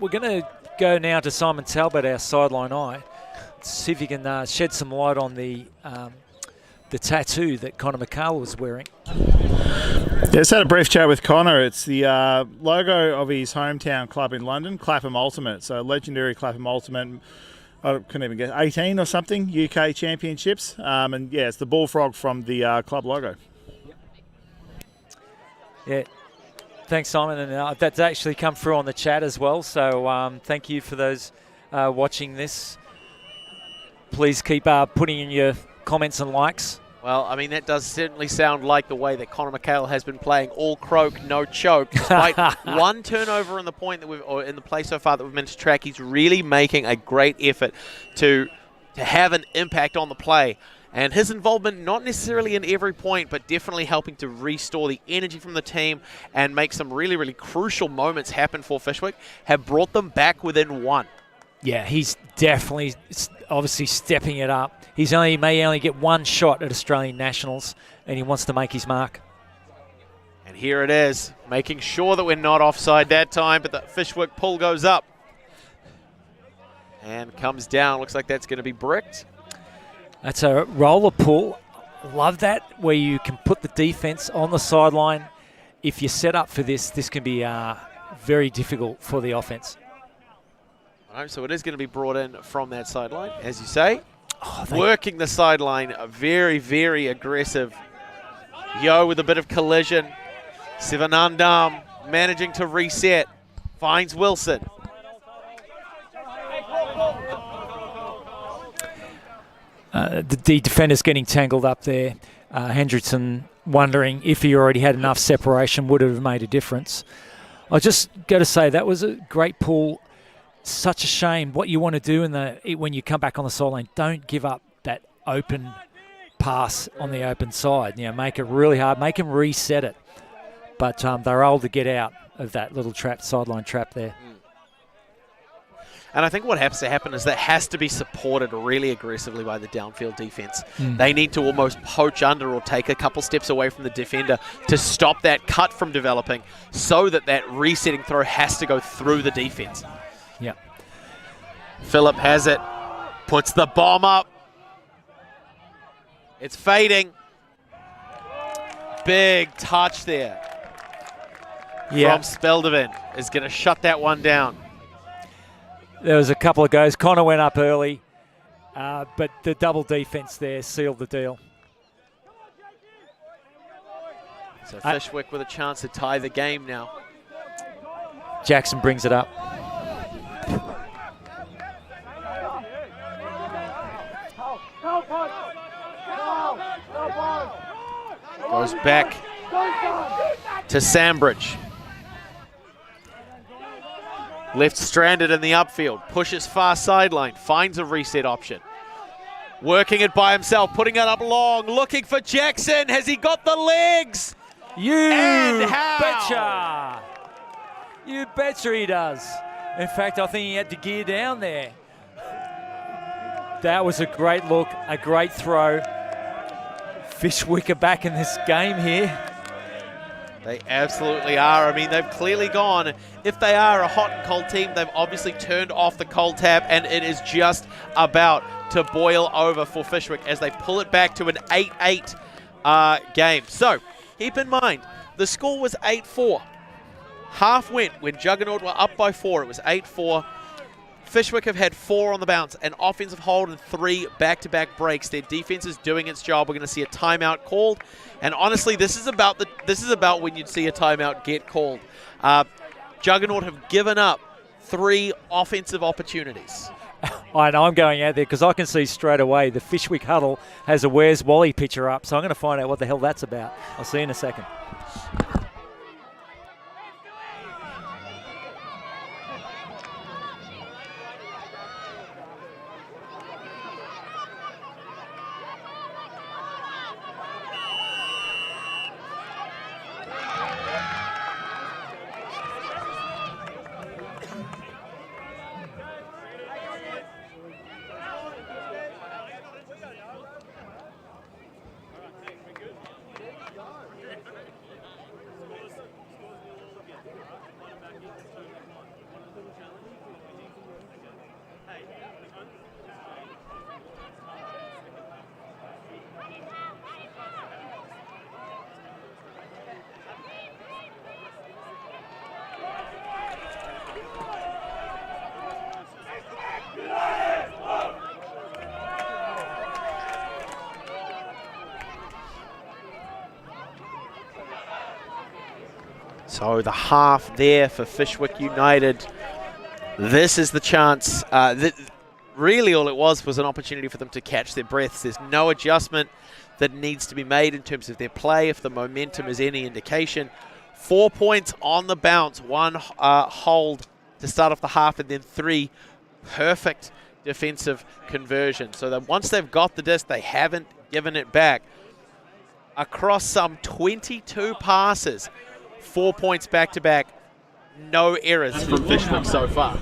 going to go now to Simon Talbot, our sideline eye, see if he can shed some light on the tattoo that Connor McCall was wearing. Yeah, just had a brief chat with Connor. It's the logo of his hometown club in London, Clapham Ultimate. So legendary Clapham Ultimate. I couldn't even guess, 18 or something, UK championships. And yeah, it's the bullfrog from the club logo. Yeah. Thanks, Simon. And that's actually come through on the chat as well. So thank you for those watching this. Please keep putting in your comments and likes. Well, I mean, that does certainly sound like the way that Connor McHale has been playing, all croak, no choke. Despite one turnover in the point that in the play so far that we've managed to track, he's really making a great effort to have an impact on the play. And his involvement, not necessarily in every point, but definitely helping to restore the energy from the team and make some really, really crucial moments happen for Fishwick, have brought them back within one. Yeah, he's definitely, obviously stepping it up. May only get one shot at Australian Nationals, and he wants to make his mark. And here it is, making sure that we're not offside that time, but the Fishwick pull goes up. And comes down, looks like that's going to be bricked. That's a roller pull. Love that, where you can put the defense on the sideline. If you're set up for this can be very difficult for the offense. All right, so it is going to be brought in from that sideline, as you say. Working the sideline, very, very aggressive. Yo with a bit of collision. Sivanandam managing to reset. Finds Wilson. The defender's getting tangled up there. Hendrickson wondering if he already had enough separation, would it have made a difference. I just got to say, that was a great pull. Such a shame. What you want to do when you come back on the sideline, don't give up that open pass on the open side. Make it really hard. Make him reset it. But they're able to get out of that little sideline trap there. And I think what has to happen is that has to be supported really aggressively by the downfield defense. They need to almost poach under or take a couple steps away from the defender to stop that cut from developing, so that resetting throw has to go through the defense. Yeah. Phillip has it, puts the bomb up. It's fading. Big touch there. From Speldeven is going to shut that one down. There was a couple of goes. Connor went up early, but the double defense there sealed the deal. So Fishwick with a chance to tie the game now. Jackson brings it up. Goes back to Sandbridge. Left stranded in the upfield, pushes far sideline, finds a reset option. Working it by himself, putting it up long, looking for Jackson. Has he got the legs? You And how? betcha! You betcha he does. In fact, I think he had to gear down there. That was a great look, a great throw. Fishwick are back in this game here. They absolutely are. I mean, they've clearly gone. If they are a hot and cold team, they've obviously turned off the cold tap, and it is just about to boil over for Fishwick as they pull it back to an 8-8 game. So, keep in mind, the score was 8-4. Half went when Juggernaut were up by 4. It was 8-4. Fishwick have had 4 on the bounce, an offensive hold and 3 back-to-back breaks. Their defense is doing its job. We're going to see a timeout called, and honestly, this is about when you'd see a timeout get called. Juggernaut have given up 3 offensive opportunities. I know I'm going out there because I can see straight away the Fishwick huddle has a Where's Wally picture up, so I'm going to find out what the hell that's about. I'll see you in a second. So the half there for Fishwick United. This is the chance. Really all it was an opportunity for them to catch their breaths. There's no adjustment that needs to be made in terms of their play if the momentum is any indication. 4 points on the bounce, 1 hold to start off the half, and then 3 perfect defensive conversions. So that once they've got the disc, they haven't given it back. Across some 22 passes, 4 points back-to-back, no errors from Fishwick so far.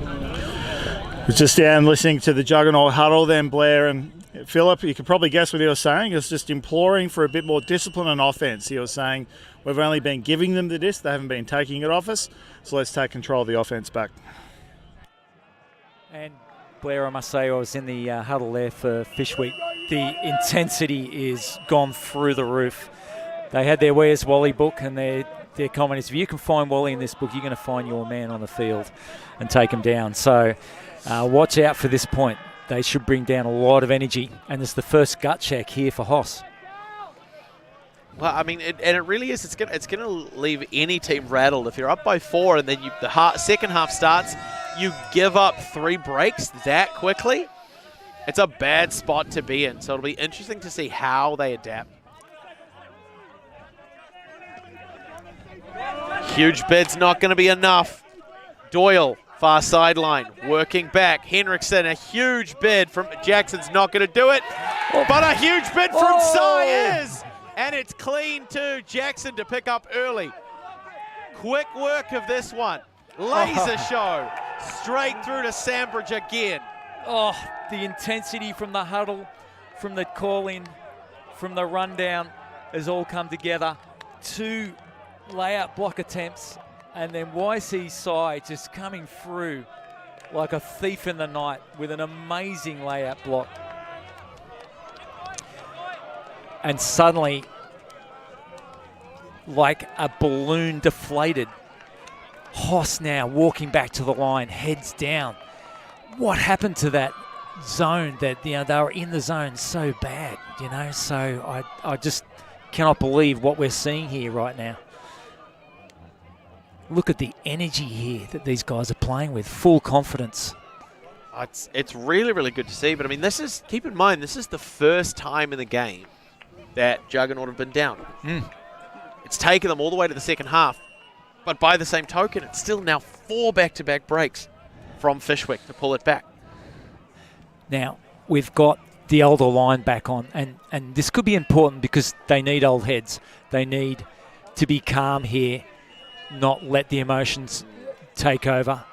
Was just down listening to the Juggernaut huddle then, Blair and Philip. You could probably guess what he was saying. He was just imploring for a bit more discipline on offense. He was saying, we've only been giving them the disc, they haven't been taking it off us, so let's take control of the offense back. And Blair, I must say, I was in the huddle there for Fishwick. The intensity is gone through the roof. They had their Where's Wally book, and their comment is, if you can find Wally in this book, you're going to find your man on the field and take him down. So watch out for this point. They should bring down a lot of energy, and it's the first gut check here for Hoss. Well, I mean, it really is. It's going to leave any team rattled. If you're up by 4 and then the second half starts, you give up 3 breaks that quickly, it's a bad spot to be in. So it'll be interesting to see how they adapt. Huge bid's not going to be enough. Doyle, far sideline, working back. Henriksen, a huge bid from Jackson's not going to do it, but a huge bid from Sayers. And it's clean too. Jackson to pick up early. Quick work of this one. Laser show. Straight through to Sandbridge again. Oh, the intensity from the huddle, from the call-in, from the rundown has all come together. 2 layout block attempts, and then YC side just coming through like a thief in the night with an amazing layout block. And suddenly, like a balloon deflated, Hoss now walking back to the line, heads down. What happened to that zone that, they were in the zone so bad, so I just cannot believe what we're seeing here right now. Look at the energy here that these guys are playing with, full confidence. It's really, really good to see. But, I mean, keep in mind, this is the first time in the game that Juggernaut have been down. It's taken them all the way to the second half. But by the same token, it's still now 4 back-to-back breaks. from Fishwick to pull it back. Now, we've got the older line back on, and this could be important because they need old heads. They need to be calm here, not let the emotions take over.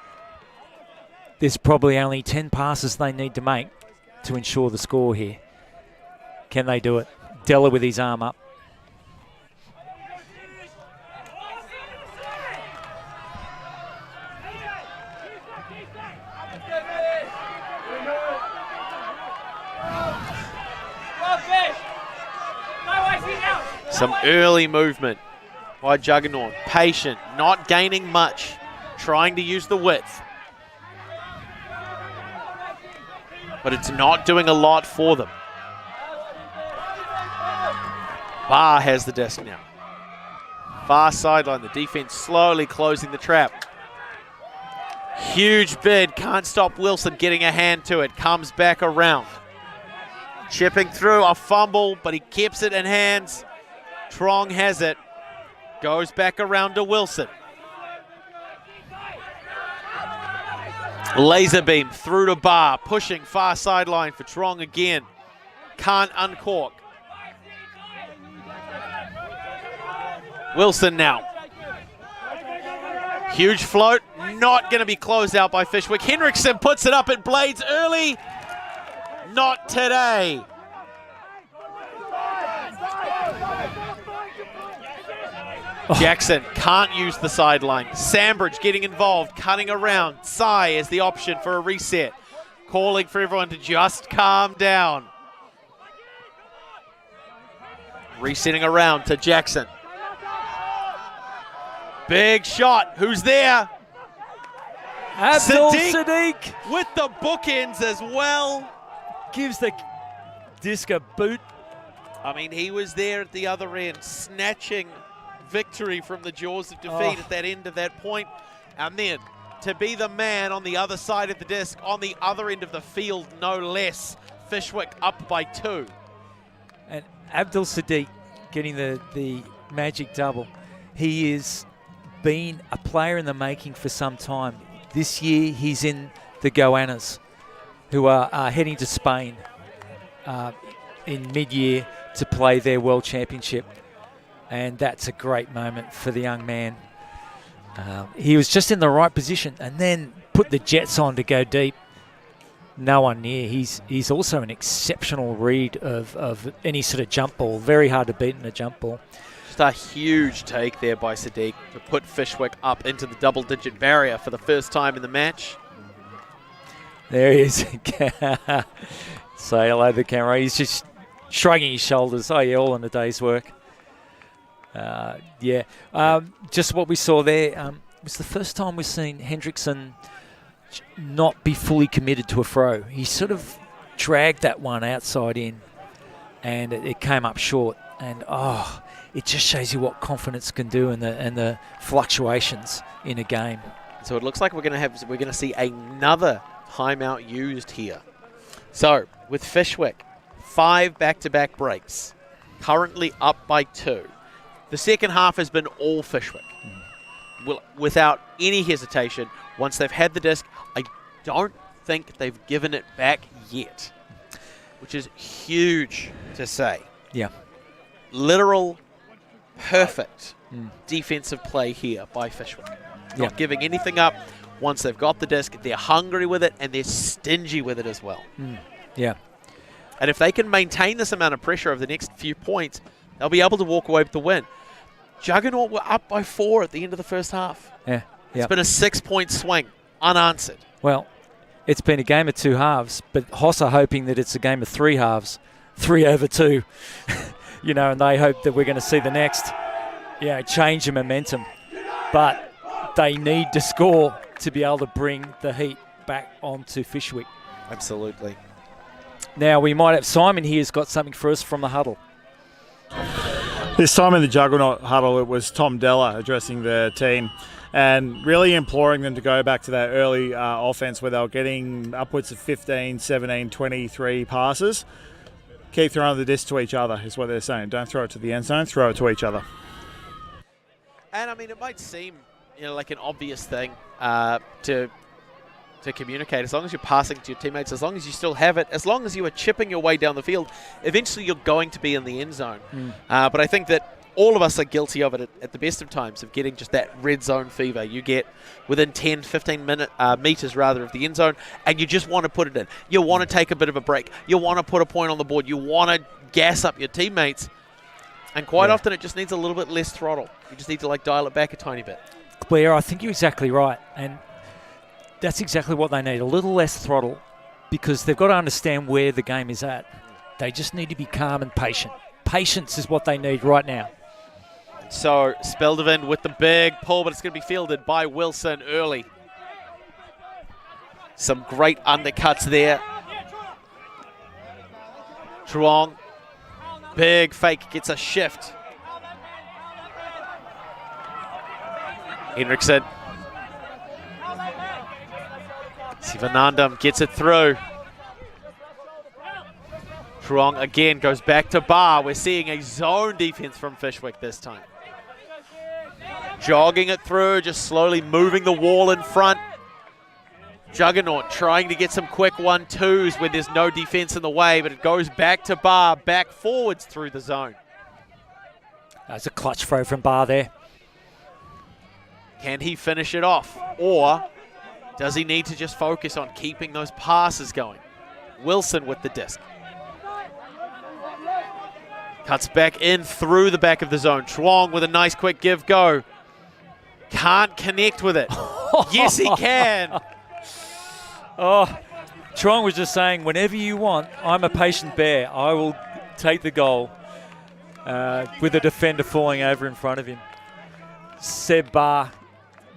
There's probably only 10 passes they need to make to ensure the score here. Can they do it? Della with his arm up. Some early movement by Juggernaut. Patient, not gaining much, trying to use the width. But it's not doing a lot for them. Barr has the disc now. Far sideline, the defense slowly closing the trap. Huge bid, can't stop Wilson getting a hand to it, comes back around. Chipping through, a fumble, but he keeps it in hands. Trong has it, goes back around to Wilson. Laser beam through to Barr, pushing far sideline for Trong again. Can't uncork. Wilson now. Huge float, not going to be closed out by Fishwick. Henriksson puts it up at Blades early. Not today. Jackson can't use the sideline. Sambridge getting involved, cutting around. Sai is the option for a reset. Calling for everyone to just calm down. Resetting around to Jackson. Big shot. Who's there? Abdul Sadiq with the bookends as well. Gives the disc a boot. I mean, he was there at the other end, snatching victory from the jaws of defeat at that end of that point. And then to be the man on the other side of the disc, on the other end of the field, no less. Fishwick up by 2. And Abdul Sadiq getting the magic double. He has been a player in the making for some time. This year he's in the Goannas, who are heading to Spain in mid-year to play their World Championship. And that's a great moment for the young man. He was just in the right position and then put the jets on to go deep. No one near. He's also an exceptional read of any sort of jump ball. Very hard to beat in a jump ball. Just a huge take there by Sadiq to put Fishwick up into the double-digit barrier for the first time in the match. There he is. Say hello to the camera. He's just shrugging his shoulders. Oh, yeah, all in a day's work. Just what we saw there was the first time we've seen Hendrickson not be fully committed to a throw. He sort of dragged that one outside in, and it came up short. And it just shows you what confidence can do and the fluctuations in a game. So it looks like we're going to see another timeout used here. So with Fishwick, 5 back-to-back breaks, currently up by 2. The second half has been all Fishwick. Without any hesitation, once they've had the disc, I don't think they've given it back yet, which is huge to say. Yeah. Literal, perfect defensive play here by Fishwick. Not giving anything up. Once they've got the disc, they're hungry with it and they're stingy with it as well. Yeah. And if they can maintain this amount of pressure over the next few points, they'll be able to walk away with the win. Juggernaut were up by 4 at the end of the first half. Yeah. It's been a 6-point swing, unanswered. Well, it's been a game of 2 halves, but Hoss are hoping that it's a game of 3 halves, 3 over 2. And they hope that we're going to see the next, change in momentum. But they need to score to be able to bring the heat back onto Fishwick. Absolutely. Now, we might have Simon here has got something for us from the huddle. This time in the Juggernaut huddle, it was Tom Della addressing the team and really imploring them to go back to that early offense where they were getting upwards of 15, 17, 23 passes. Keep throwing the disc to each other is what they're saying. Don't throw it to the end zone, throw it to each other. And I mean, it might seem like an obvious thing to to communicate, as long as you're passing to your teammates, as long as you still have it, as long as you are chipping your way down the field, eventually you're going to be in the end zone. But I think that all of us are guilty of it at the best of times, of getting just that red zone fever. You get within 10, 15 meters rather of the end zone, and you just want to put it in. You want to take a bit of a break. You want to put a point on the board. You want to gas up your teammates. And quite often it just needs a little bit less throttle. You just need to dial it back a tiny bit. Blair, I think you're exactly right. And that's exactly what they need, a little less throttle, because they've got to understand where the game is at. They just need to be calm and patient. Patience is what they need right now. So Speldevind with the big pull, but it's going to be fielded by Wilson early. Some great undercuts there. Truong, big fake, gets a shift. Eriksson. Sivanandam gets it through. Truong again goes back to bar. We're seeing a zone defense from Fishwick this time. Jogging it through, just slowly moving the wall in front. Juggernaut trying to get some quick 1-2s where there's no defense in the way, but it goes back to bar, back forwards through the zone. That's a clutch throw from Bar there. Can he finish it off? Or does he need to just focus on keeping those passes going? Wilson with the disc. Cuts back in through the back of the zone. Truong with a nice quick give go. Can't connect with it. Yes, he can. Oh, Truong was just saying, whenever you want, I'm a patient bear. I will take the goal with the defender falling over in front of him. Seb Bar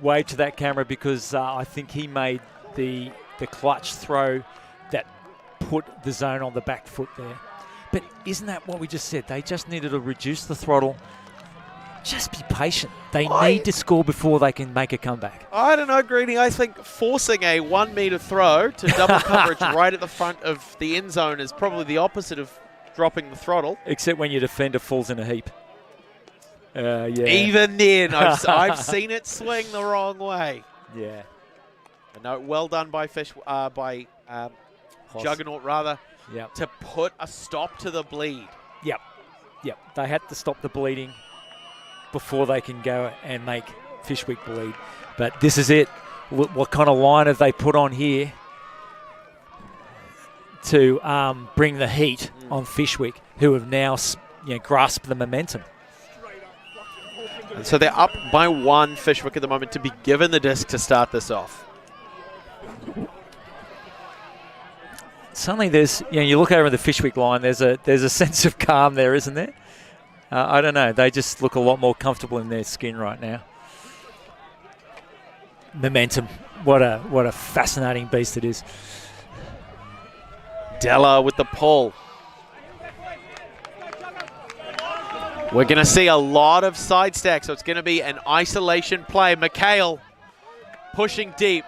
waved to that camera because I think he made the clutch throw that put the zone on the back foot there. But isn't that what we just said? They just needed to reduce the throttle. Just be patient. They need to score before they can make a comeback. I don't know, Greeny. I think forcing a 1 metre throw to double coverage right at the front of the end zone is probably the opposite of dropping the throttle. Except when your defender falls in a heap. Yeah. Even then, I've seen it swing the wrong way. Yeah. No, well done by Juggernaut rather. Yep. To put a stop to the bleed. Yep. They had to stop the bleeding before they can go and make Fishwick bleed. But this is it. What kind of line have they put on here to bring the heat on Fishwick, who have now grasped the momentum? And so they're up by 1, Fishwick at the moment, to be given the disc to start this off. Suddenly there's, you look over the Fishwick line, there's a sense of calm there, isn't there? I don't know. They just look a lot more comfortable in their skin right now. Momentum. What a fascinating beast it is. Della with the pull. We're going to see a lot of side stacks, so it's going to be an isolation play. McHale pushing deep.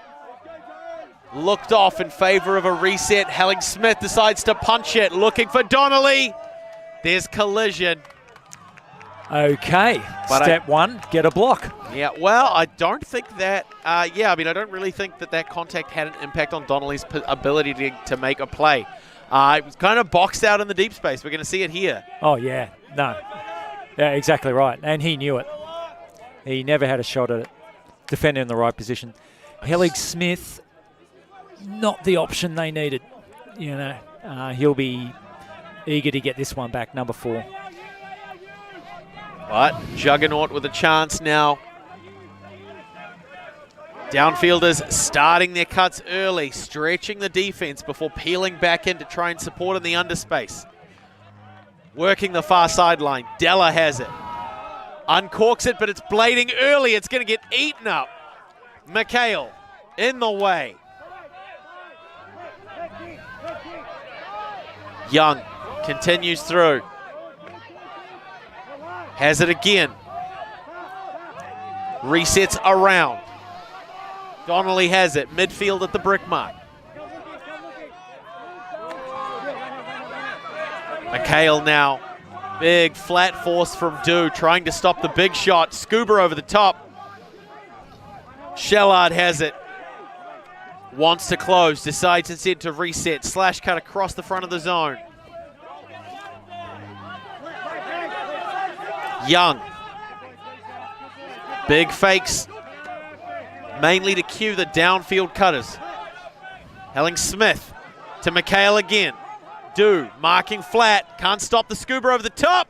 Looked off in favor of a reset. Helling Smith decides to punch it, looking for Donnelly. There's collision. Okay, but step 1, get a block. Yeah, well, I don't think that, I don't really think that contact had an impact on Donnelly's ability to make a play. It was kind of boxed out in the deep space. We're going to see it here. Oh, yeah, no. Yeah, exactly right, and he knew it. He never had a shot at it. Defender in the right position. Helling Smith, not the option they needed. He'll be eager to get this one back, number 4. But Juggernaut with a chance now. Downfielders starting their cuts early, stretching the defense before peeling back in to try and support in the underspace. Working the far sideline. Della has it. Uncorks it, but it's blading early. It's going to get eaten up. McHale in the way. Young continues through. Has it again. Resets around. Donnelly has it. Midfield at the brick mark. McHale now. Big flat force from Dew trying to stop the big shot. Scuba over the top. Shellard has it. Wants to close, decides instead to reset. Slash cut across the front of the zone. Young. Big fakes, mainly to cue the downfield cutters. Helling Smith to McHale again. Marking flat, can't stop the scuba over the top.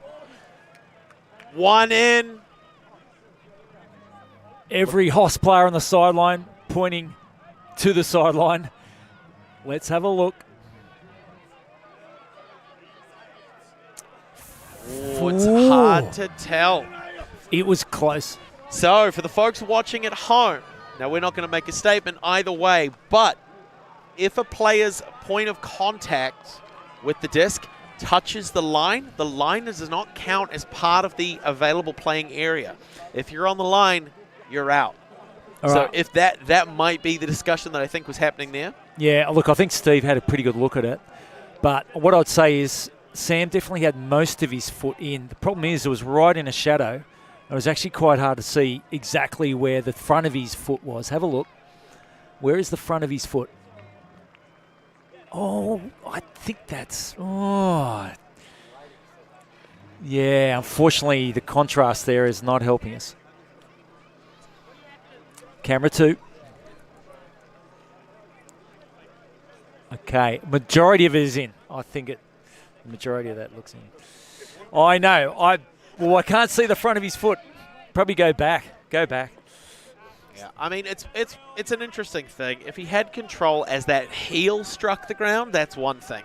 One in. Every Hoss player on the sideline pointing to the sideline. Let's have a look. Oh, it's hard to tell. It was close. So for the folks watching at home, now we're not going to make a statement either way, but if a player's point of contact with the disc touches the line does not count as part of the available playing area. If you're on the line, you're out. All so right. if that might be the discussion that I think was happening there. Yeah, look, I think Steve had a pretty good look at it. But what I'd say is Sam definitely had most of his foot in. The problem is it was right in a shadow. It was actually quite hard to see exactly where the front of his foot was. Have a look. Where is the front of his foot? Oh, I think that's... Oh. Yeah, unfortunately, the contrast there is not helping us. Camera 2. Okay, majority of it is in. I think the majority of that looks in. I know. I can't see the front of his foot. Probably go back. Go back. Yeah, I mean, it's an interesting thing. If he had control as that heel struck the ground, that's one thing.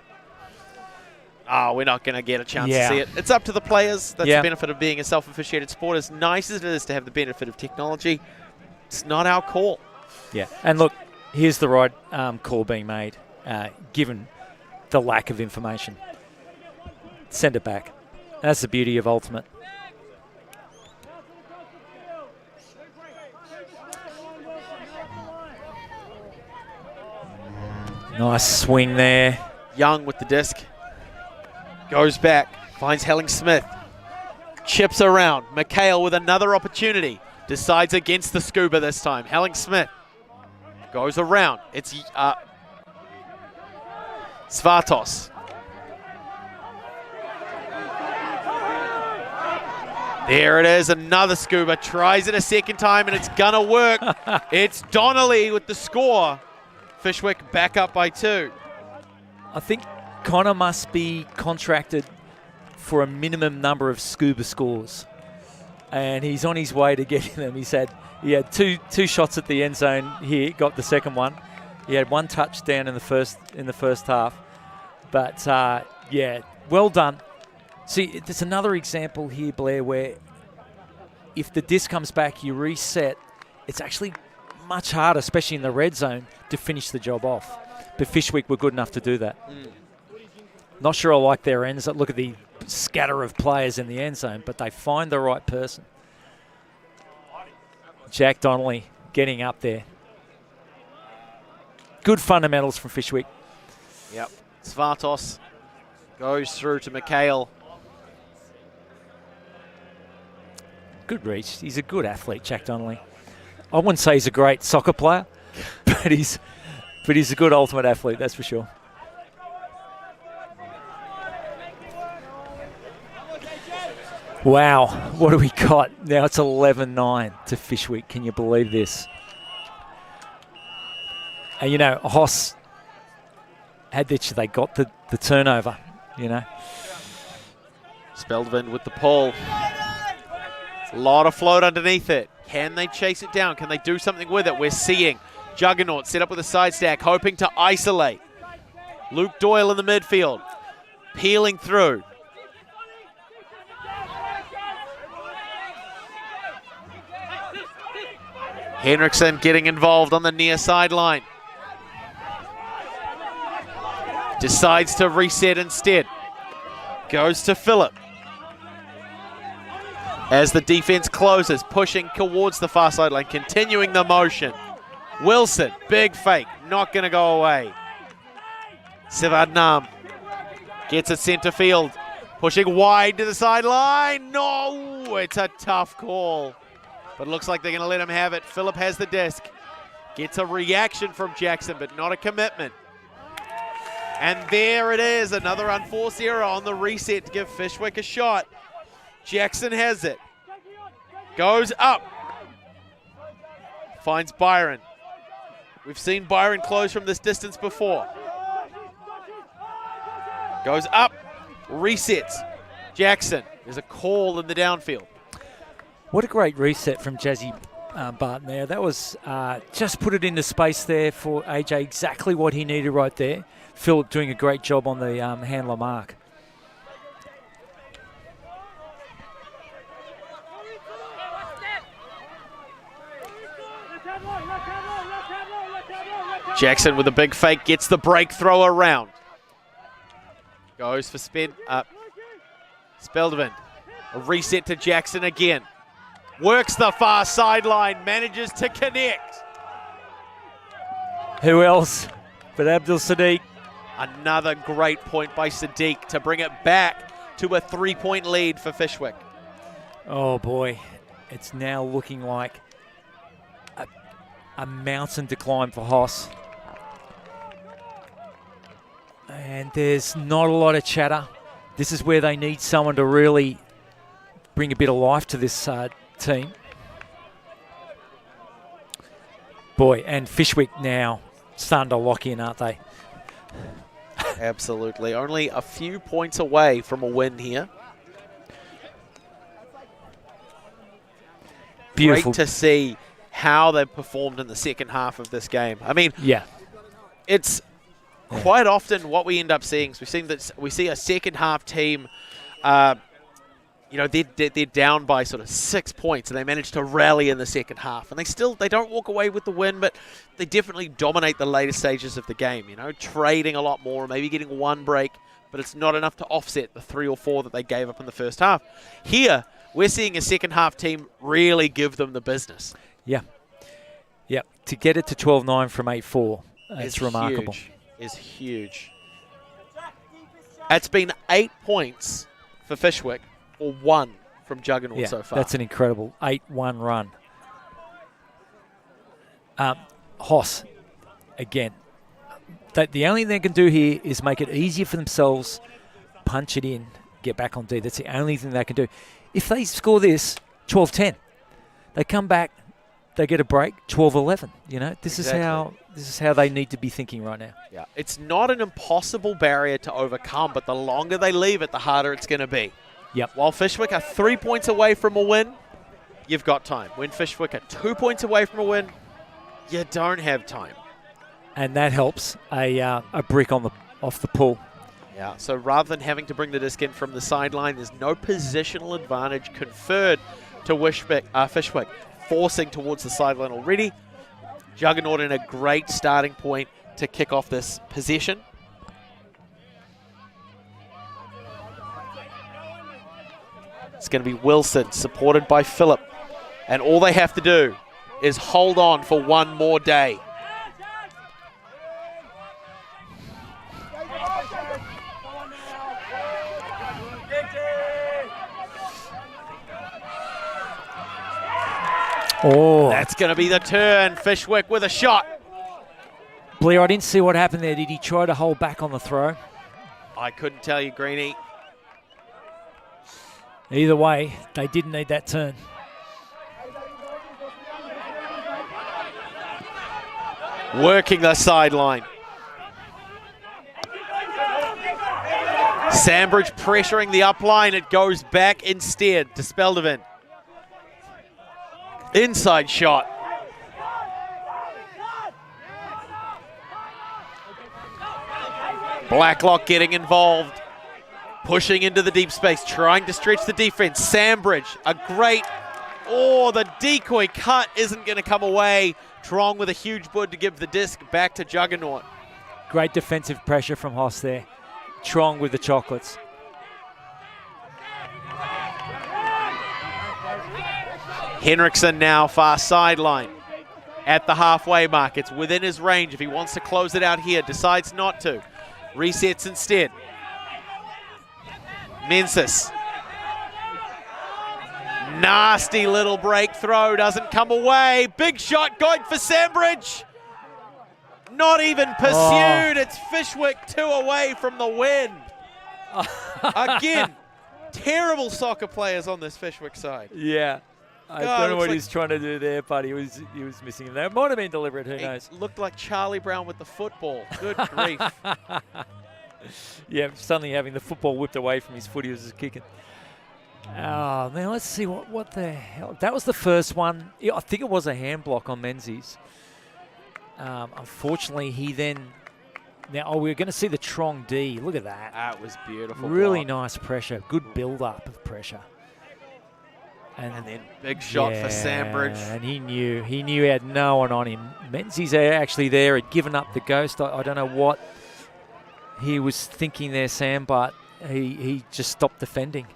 Oh, we're not going to get a chance to see it. It's up to the players. That's the benefit of being a self-officiated sport. As nice as it is to have the benefit of technology, it's not our call. Yeah, and look, here's the right call being made, given the lack of information. Send it back. That's the beauty of Ultimate. Nice swing there. Young with the disc. Goes back. Finds Helling Smith. Chips around. McHale with another opportunity. Decides against the scuba this time. Helling Smith goes around. It's Svartos. There it is, another scuba. Tries it a second time, and it's gonna work. It's Donnelly with the score. Fishwick back up by 2. I think Connor must be contracted for a minimum number of scuba scores, and he's on his way to getting them. He had two shots at the end zone here. Got the second one. He had one touchdown in the first half, but yeah, well done. See, there's another example here, Blair, where if the disc comes back, you reset. It's actually much harder, especially in the red zone, to finish the job off. But Fishwick were good enough to do that. Not sure I like their ends. Look at the scatter of players in the end zone, but they find the right person. Jack Donnelly getting up there. Good fundamentals from Fishwick. Yep. Svartos goes through to McHale. Good reach. He's a good athlete, Jack Donnelly. I wouldn't say he's a great soccer player, but he's a good ultimate athlete, that's for sure. Wow, what do we got? Now it's 11-9 to Fishwick. Can you believe this? And, you know, Hoss they got the turnover, you know. Speldvin with the pull. A lot of float underneath it. Can they chase it down? Can they do something with it? We're seeing Juggernaut set up with a side stack, hoping to isolate. Luke Doyle in the midfield, peeling through. Eriksson getting involved on the near sideline. Decides to reset instead. Goes to Phillip. As the defense closes, pushing towards the far sideline, continuing the motion. Wilson, big fake, not going to go away. Sivadnam gets it center field, pushing wide to the sideline. No, it's a tough call, but it looks like they're going to let him have it. Phillip has the disc, Gets a reaction from Jackson, but not a commitment. And there it is, another unforced error on the reset to give Fishwick a shot. Jackson has it. Goes up. Finds Byron. We've seen Byron close from this distance before. Goes up, resets. Jackson, there's a call in the downfield. What a great reset from Jazzy Barton there. That was just put it into space there for AJ, exactly what he needed right there. Philip doing a great job on the handler mark. Jackson with a big fake, gets the break throw around. Goes for Speldevind. A reset to Jackson again. Works the far sideline, manages to connect. Who else but Abdul Sadiq? Another great point by Sadiq to bring it back to a 3-point lead for Fishwick. Oh boy, it's now looking like a mountain to climb for Hoss. And there's not a lot of chatter. This is where they need someone to really bring a bit of life to this team. Boy, and Fishwick now starting to lock in, aren't they? Absolutely. Only a few points away from a win here. Beautiful. Great to see how they've performed in the second half of this game. I mean, yeah, it's quite often what we end up seeing is we see a second half team, you know, they're down by sort of 6 points and they manage to rally in the second half, and they don't walk away with the win, but they definitely dominate the later stages of the game, you know, trading a lot more, maybe getting one break, but it's not enough to offset the 3 or 4 that they gave up in the first half. Here, we're seeing a second half team really give them the business. Yeah. Yeah. To get it to 12-9 from 8-4, it's remarkable. Is huge. It's been 8 points for Fishwick, or 1 from Juggernaut so far. That's an incredible 8-1 run. Hoss, again, the only thing they can do here is make it easier for themselves, punch it in, get back on D. That's the only thing they can do. If they score this, 12-10, they come back, they get a break, 12-11. You know, this is how they need to be thinking right now. Yeah, it's not an impossible barrier to overcome, but the longer they leave it, the harder it's going to be. Yep. While Fishwick are 3 points away from a win, you've got time. When Fishwick are 2 points away from a win, you don't have time. And that helps a brick off the pull. Yeah, so rather than having to bring the disc in from the sideline, there's no positional advantage conferred to Fishwick, forcing towards the sideline already. Juggernaut in a great starting point to kick off this possession. It's going to be Wilson, supported by Phillip. And all they have to do is hold on for one more day. Oh, that's going to be the turn. Fishwick with a shot. Blair, I didn't see what happened there. Did he try to hold back on the throw? I couldn't tell you, Greenie. Either way, they didn't need that turn. Working the sideline. Sandbridge pressuring the up line. It goes back instead to Speldevind. Inside shot. Blacklock getting involved. Pushing into the deep space, trying to stretch the defense. Sandbridge, the decoy cut isn't going to come away. Trong with a huge bud to give the disc back to Juggernaut. Great defensive pressure from Hoss there. Trong with the chocolates. Henriksen now far sideline at the halfway mark. It's within his range if he wants to close it out here. Decides not to. Resets instead. Nasty little break throw, doesn't come away. Big shot going for Sandbridge. Not even pursued. It's Fishwick 2 away from the win. Again, terrible soccer players on this Fishwick side. Yeah. I God, don't know what like- he's trying to do there, but he was missing him there. Might have been deliberate, who It knows? looked like Charlie Brown with the football. Good grief. Yeah, suddenly having the football whipped away from his foot, he was just kicking. Oh, man, let's see what the hell. That was the first one. Yeah, I think it was a hand block on Menzies. Unfortunately, he then... Now, we're going to see the Trong D. Look at that. That was beautiful. Really block. nice pressure. Good build-up of pressure. And then big shot for Sandbridge. And he knew he had no one on him. Menzies actually there had given up the ghost. I don't know what he was thinking there, Sam, but he just stopped defending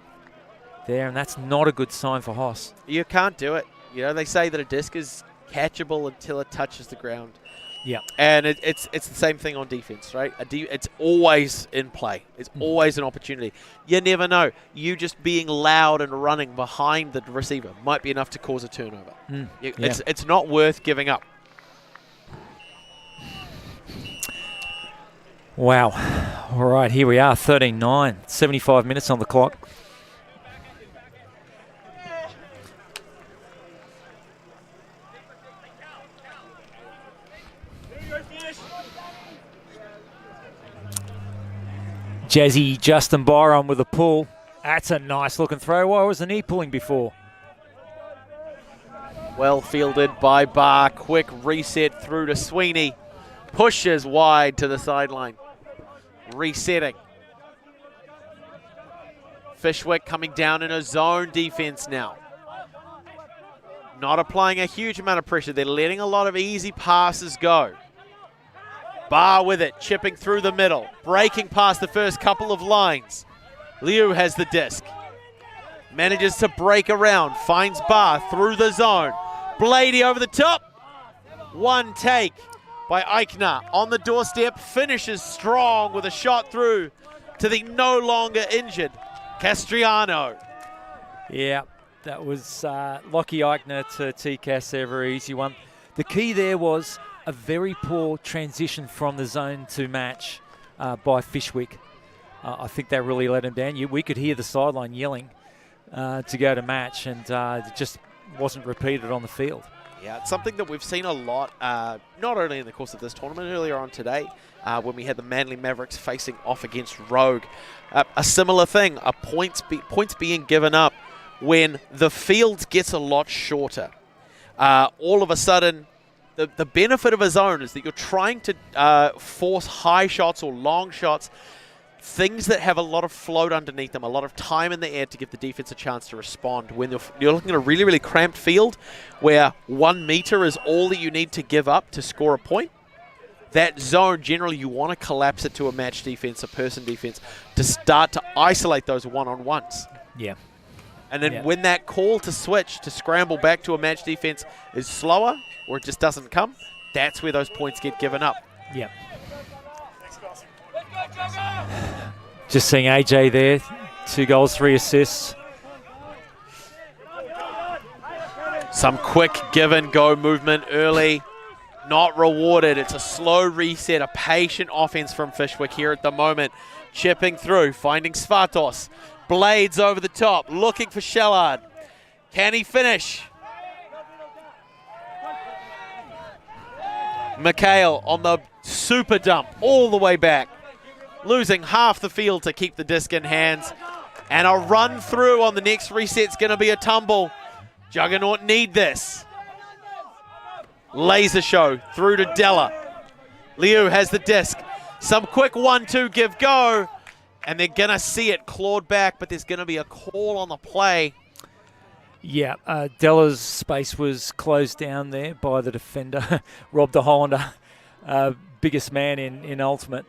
there, and that's not a good sign for Hoss. You can't do it. You know, they say that a disc is catchable until it touches the ground. Yeah. And it's the same thing on defense, right? It's always in play. It's always an opportunity. You never know. You just being loud and running behind the receiver might be enough to cause a turnover. It's not worth giving up. Wow. All right, here we are, 13-9, 75 minutes on the clock. Jazzy Justin Byron with a pull. That's a nice looking throw. Why wasn't he pulling before? Well fielded by Barr. Quick reset through to Sweeney. Pushes wide to the sideline. Resetting. Fishwick coming down in a zone defense now. Not applying a huge amount of pressure. They're letting a lot of easy passes go. Barr with it, chipping through the middle, breaking past the first couple of lines. Liu has the disc. Manages to break around, finds Barr through the zone. Blady over the top. One take by Eichner on the doorstep, finishes strong with a shot through to the no longer injured Castriano. Yeah, that was Lockie Eichner to TCAS there, very easy one. The key there was a very poor transition from the zone to match by Fishwick. I think that really let him down. We could hear the sideline yelling to go to match, and it just wasn't repeated on the field. Yeah, it's something that we've seen a lot, not only in the course of this tournament, earlier on today, when we had the Manly Mavericks facing off against Rogue. A similar thing, points being given up when the field gets a lot shorter. All of a sudden, the benefit of a zone is that you're trying to force high shots or long shots, things that have a lot of float underneath them, a lot of time in the air to give the defense a chance to respond. When you're looking at a really, really cramped field where 1 meter is all that you need to give up to score a point, that zone, generally you want to collapse it to a match defense, a person defense, to start to isolate those one-on-ones. Yeah. And then when that call to switch, to scramble back to a match defense is slower or it just doesn't come, that's where those points get given up. Yeah. Just seeing AJ there, 2 goals, 3 assists. Some quick give and go movement early, not rewarded. It's a slow reset, a patient offense from Fishwick here at the moment. Chipping through, finding Svatos. Blades over the top, looking for Shellard. Can he finish? McHale on the super dump all the way back. Losing half the field to keep the disc in hands. And a run through on the next reset's going to be a tumble. Juggernaut need this. Laser show through to Della. Liu has the disc. Some quick 1-2 give go. And they're going to see it clawed back, but there's going to be a call on the play. Yeah, Della's space was closed down there by the defender, Rob de Hollander, biggest man in Ultimate.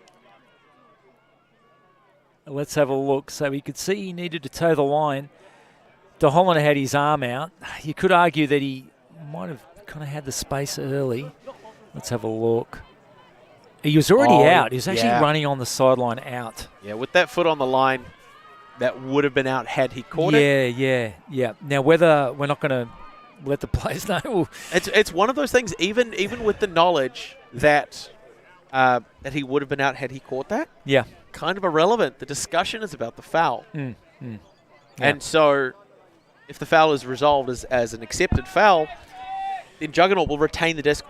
Let's have a look. So we could see he needed to toe the line. De Hollander had his arm out. You could argue that he might have kind of had the space early. Let's have a look. He was already out. He was actually running on the sideline out. Yeah, with that foot on the line, that would have been out had he caught it. Yeah. Now, whether we're not going to let the players know. It's one of those things, even with the knowledge that that he would have been out had he caught that. Yeah. Kind of irrelevant. The discussion is about the foul. Yeah. And so if the foul is resolved as an accepted foul, then Juggernaut will retain the disc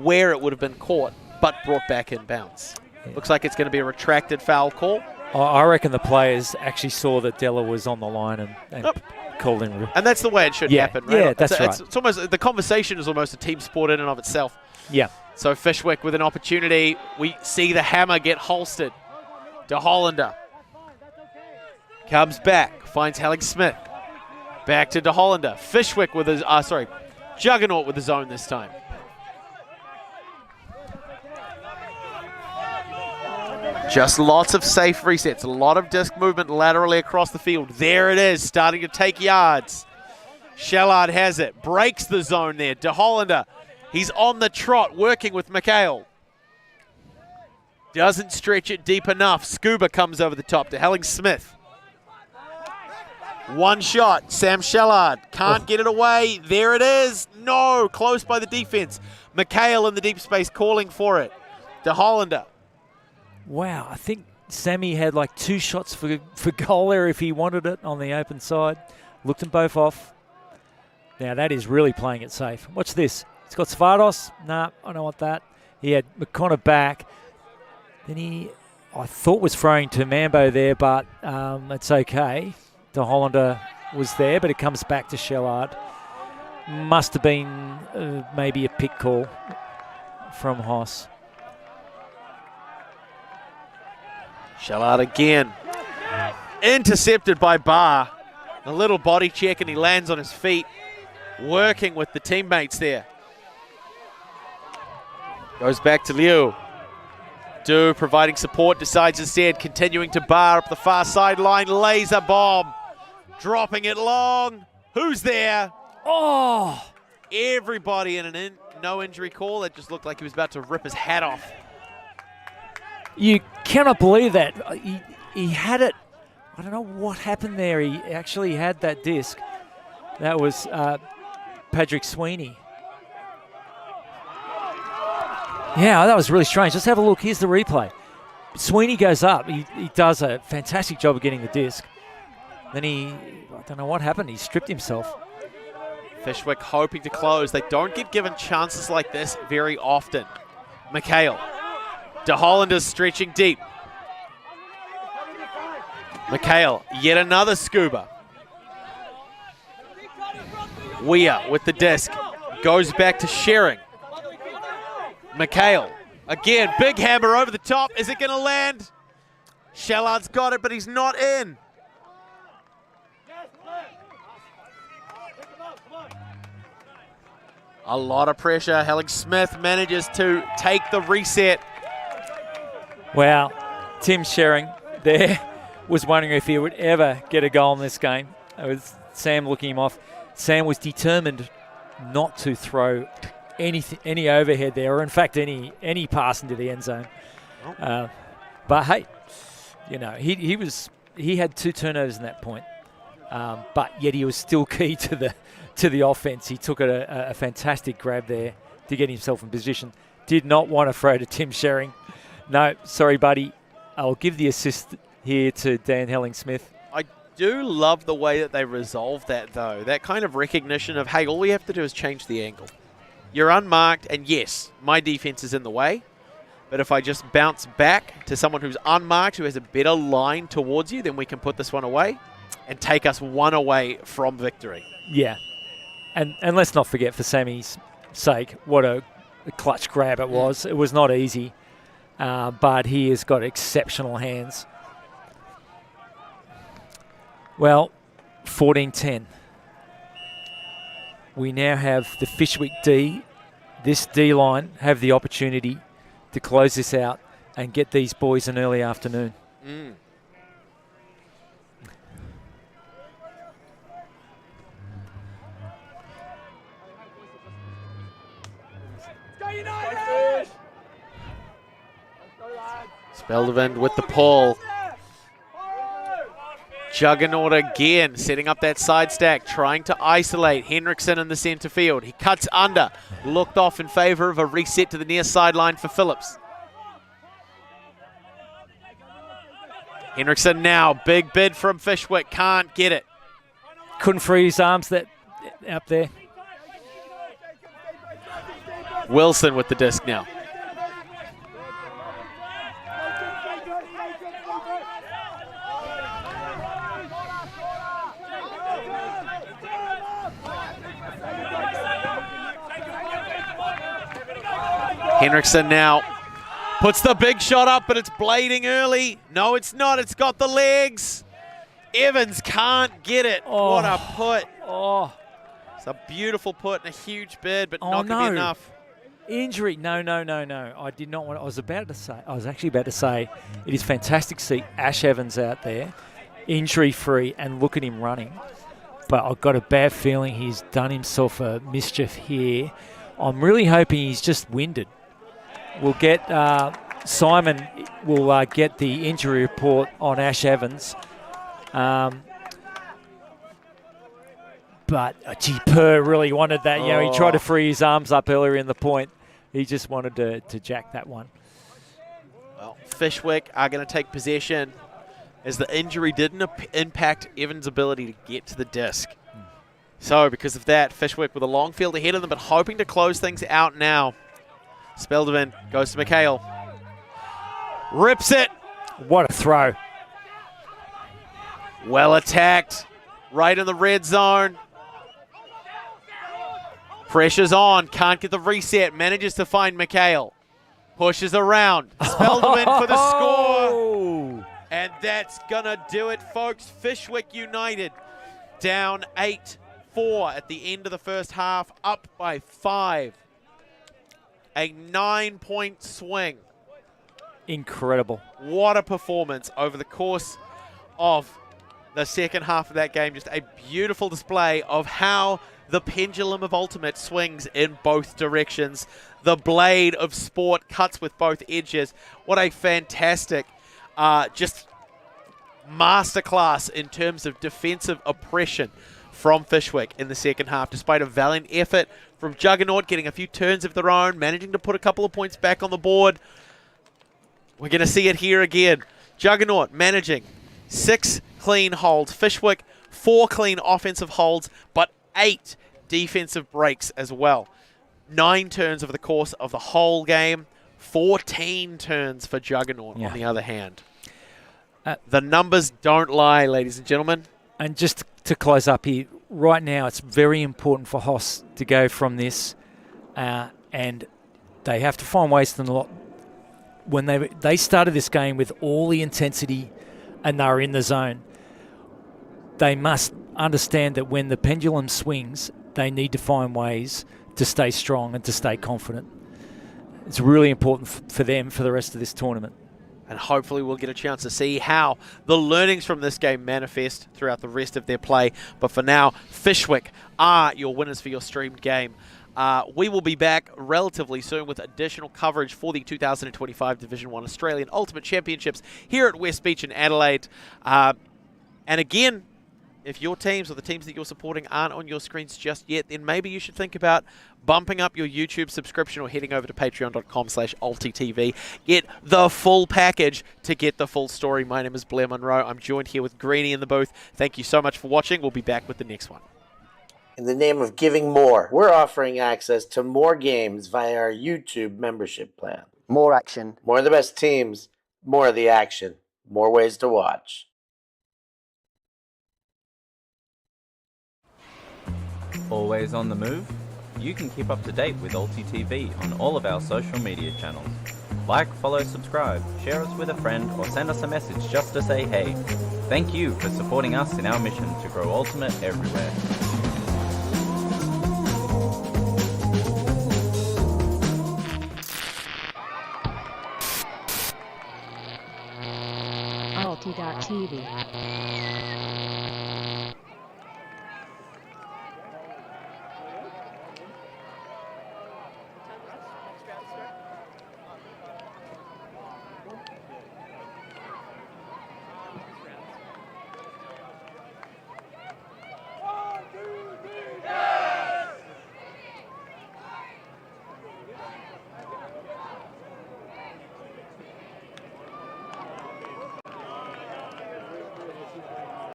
where it would have been caught but brought back in bounds. Yeah. Looks like it's going to be a retracted foul call. I reckon the players actually saw that Della was on the line and called him. And that's the way it should happen, right? Yeah, that's right. It's almost, the conversation is almost a team sport in and of itself. Yeah. So Fishwick with an opportunity. We see the hammer get holstered. De Hollander comes back, finds Helling Smith. Back to De Hollander. Fishwick with his, Juggernaut with his own this time. Just lots of safe resets, a lot of disc movement laterally across the field. There it is, starting to take yards. Shellard has it, breaks the zone there. De Hollander, he's on the trot, working with McHale. Doesn't stretch it deep enough. Scuba comes over the top to Helling Smith. One shot, Sam Shellard can't get it away. There it is. No, close by the defense. McHale in the deep space calling for it. De Hollander. Wow, I think Sammy had like 2 shots for goal there if he wanted it on the open side. Looked them both off. Now that is really playing it safe. Watch this. He's got Svardos. Nah, I don't want that. He had McConnor back. Then I thought was throwing to Mambo there, but it's okay. De Hollander was there, but it comes back to Shellard. Must have been maybe a pick call from Hoss. Shellard again. Intercepted by Barr. A little body check and he lands on his feet. Working with the teammates there. Goes back to Liu. Du providing support, decides instead, continuing to Barr up the far sideline. Laser bomb. Dropping it long. Who's there? Oh! Everybody in an no injury call. That just looked like he was about to rip his hat off. You cannot believe that. He had it. I don't know what happened there. He actually had that disc. That was Patrick Sweeney. Yeah, that was really strange. Let's have a look. Here's the replay. Sweeney goes up. He does a fantastic job of getting the disc. Then I don't know what happened. He stripped himself. Fishwick hoping to close. They don't get given chances like this very often. McHale. De Hollander's stretching deep. McHale, yet another scuba. Weir with the disc. Goes back to Shering. McHale, again, big hammer over the top. Is it going to land? Shellard's got it, but he's not in. A lot of pressure. Helling Smith manages to take the reset. Well, Tim Shering there was wondering if he would ever get a goal in this game. It was Sam looking him off. Sam was determined not to throw any overhead there, or in fact any pass into the end zone. But hey, you know he had 2 turnovers in that point, but yet he was still key to the offense. He took a fantastic grab there to get himself in position. Did not want to throw to Tim Shering. No, sorry, buddy. I'll give the assist here to Dan Helling-Smith. I do love the way that they resolve that, though. That kind of recognition of, hey, all we have to do is change the angle. You're unmarked, and yes, my defense is in the way. But if I just bounce back to someone who's unmarked, who has a better line towards you, then we can put this one away and take us one away from victory. Yeah. And let's not forget, for Sammy's sake, what a clutch grab it was. It was not easy. But he has got exceptional hands. Well, 14-10. We now have the Fishwick D. This D line have the opportunity to close this out and get these boys an early afternoon. Speldevind with the pull. Juggernaut again, setting up that side stack, trying to isolate Henriksson in the centre field. He cuts under, looked off in favour of a reset to the near sideline for Phillips. Henriksson now, big bid from Fishwick, can't get it. Couldn't free his arms that up there. Wilson with the disc now. Henriksson now puts the big shot up, but it's blading early. No, it's not. It's got the legs. Evans can't get it. Oh. What a put. Oh, It's a beautiful put and a huge bid, but Oh, not going to be no. enough. injury. No. I did not want. I was actually about to say, it is fantastic to see Ash Evans out there, injury-free, and look at him running. But I've got a bad feeling he's done himself a mischief here. I'm really hoping he's just winded. We'll get Simon will get the injury report on Ash Evans. But gee, Purr really wanted that. You know, he tried to free his arms up earlier in the point. He just wanted to jack that one. Well, Fishwick are going to take possession as the injury didn't impact Evans' ability to get to the disc. So because of that, Fishwick with a long field ahead of them, but hoping to close things out now. Spelderman goes to McHale. Rips it. What a throw. Well attacked. Right in the red zone. Pressure's on. Can't get the reset. Manages to find McHale. Pushes around. Spelderman for the score. And that's going to do it, folks. Fishwick United down 8-4 at the end of the first half. Up by 5. A 9-point swing. Incredible. What a performance over the course of the second half of that game. Just a beautiful display of how the pendulum of Ultimate swings in both directions. The blade of sport cuts with both edges. What a fantastic just masterclass in terms of defensive oppression from Fishwick in the second half, despite a valiant effort from Juggernaut getting a few turns of their own, managing to put a couple of points back on the board. We're going to see it here again. Juggernaut managing 6 clean holds. Fishwick 4 clean offensive holds, but 8 defensive breaks as well. 9 turns over the course of the whole game. 14 turns for Juggernaut on the other hand. The numbers don't lie, ladies and gentlemen. And just to close up here, right now it's very important for Hoss to go from this, and they have to find ways to not. When they started this game with all the intensity and they were in the zone, they must understand that when the pendulum swings, they need to find ways to stay strong and to stay confident. It's really important for them for the rest of this tournament. And hopefully we'll get a chance to see how the learnings from this game manifest throughout the rest of their play. But for now, Fishwick are your winners for your streamed game. We will be back relatively soon with additional coverage for the 2025 Division 1 Australian Ultimate Championships here at West Beach in Adelaide. And again, if your teams or the teams that you're supporting aren't on your screens just yet, then maybe you should think about bumping up your YouTube subscription or heading over to patreon.com/ULTI.TV. Get the full package to get the full story. My name is Blair Monroe. I'm joined here with Greenie in the booth. Thank you so much for watching. We'll be back with the next one. In the name of giving more, we're offering access to more games via our YouTube membership plan. More action. More of the best teams, more of the action, more ways to watch. Always on the move? You can keep up to date with ULTI.TV on all of our social media channels. Like, follow, subscribe, share us with a friend, or send us a message just to say hey. Thank you for supporting us in our mission to grow Ultimate everywhere. ULTI.TV.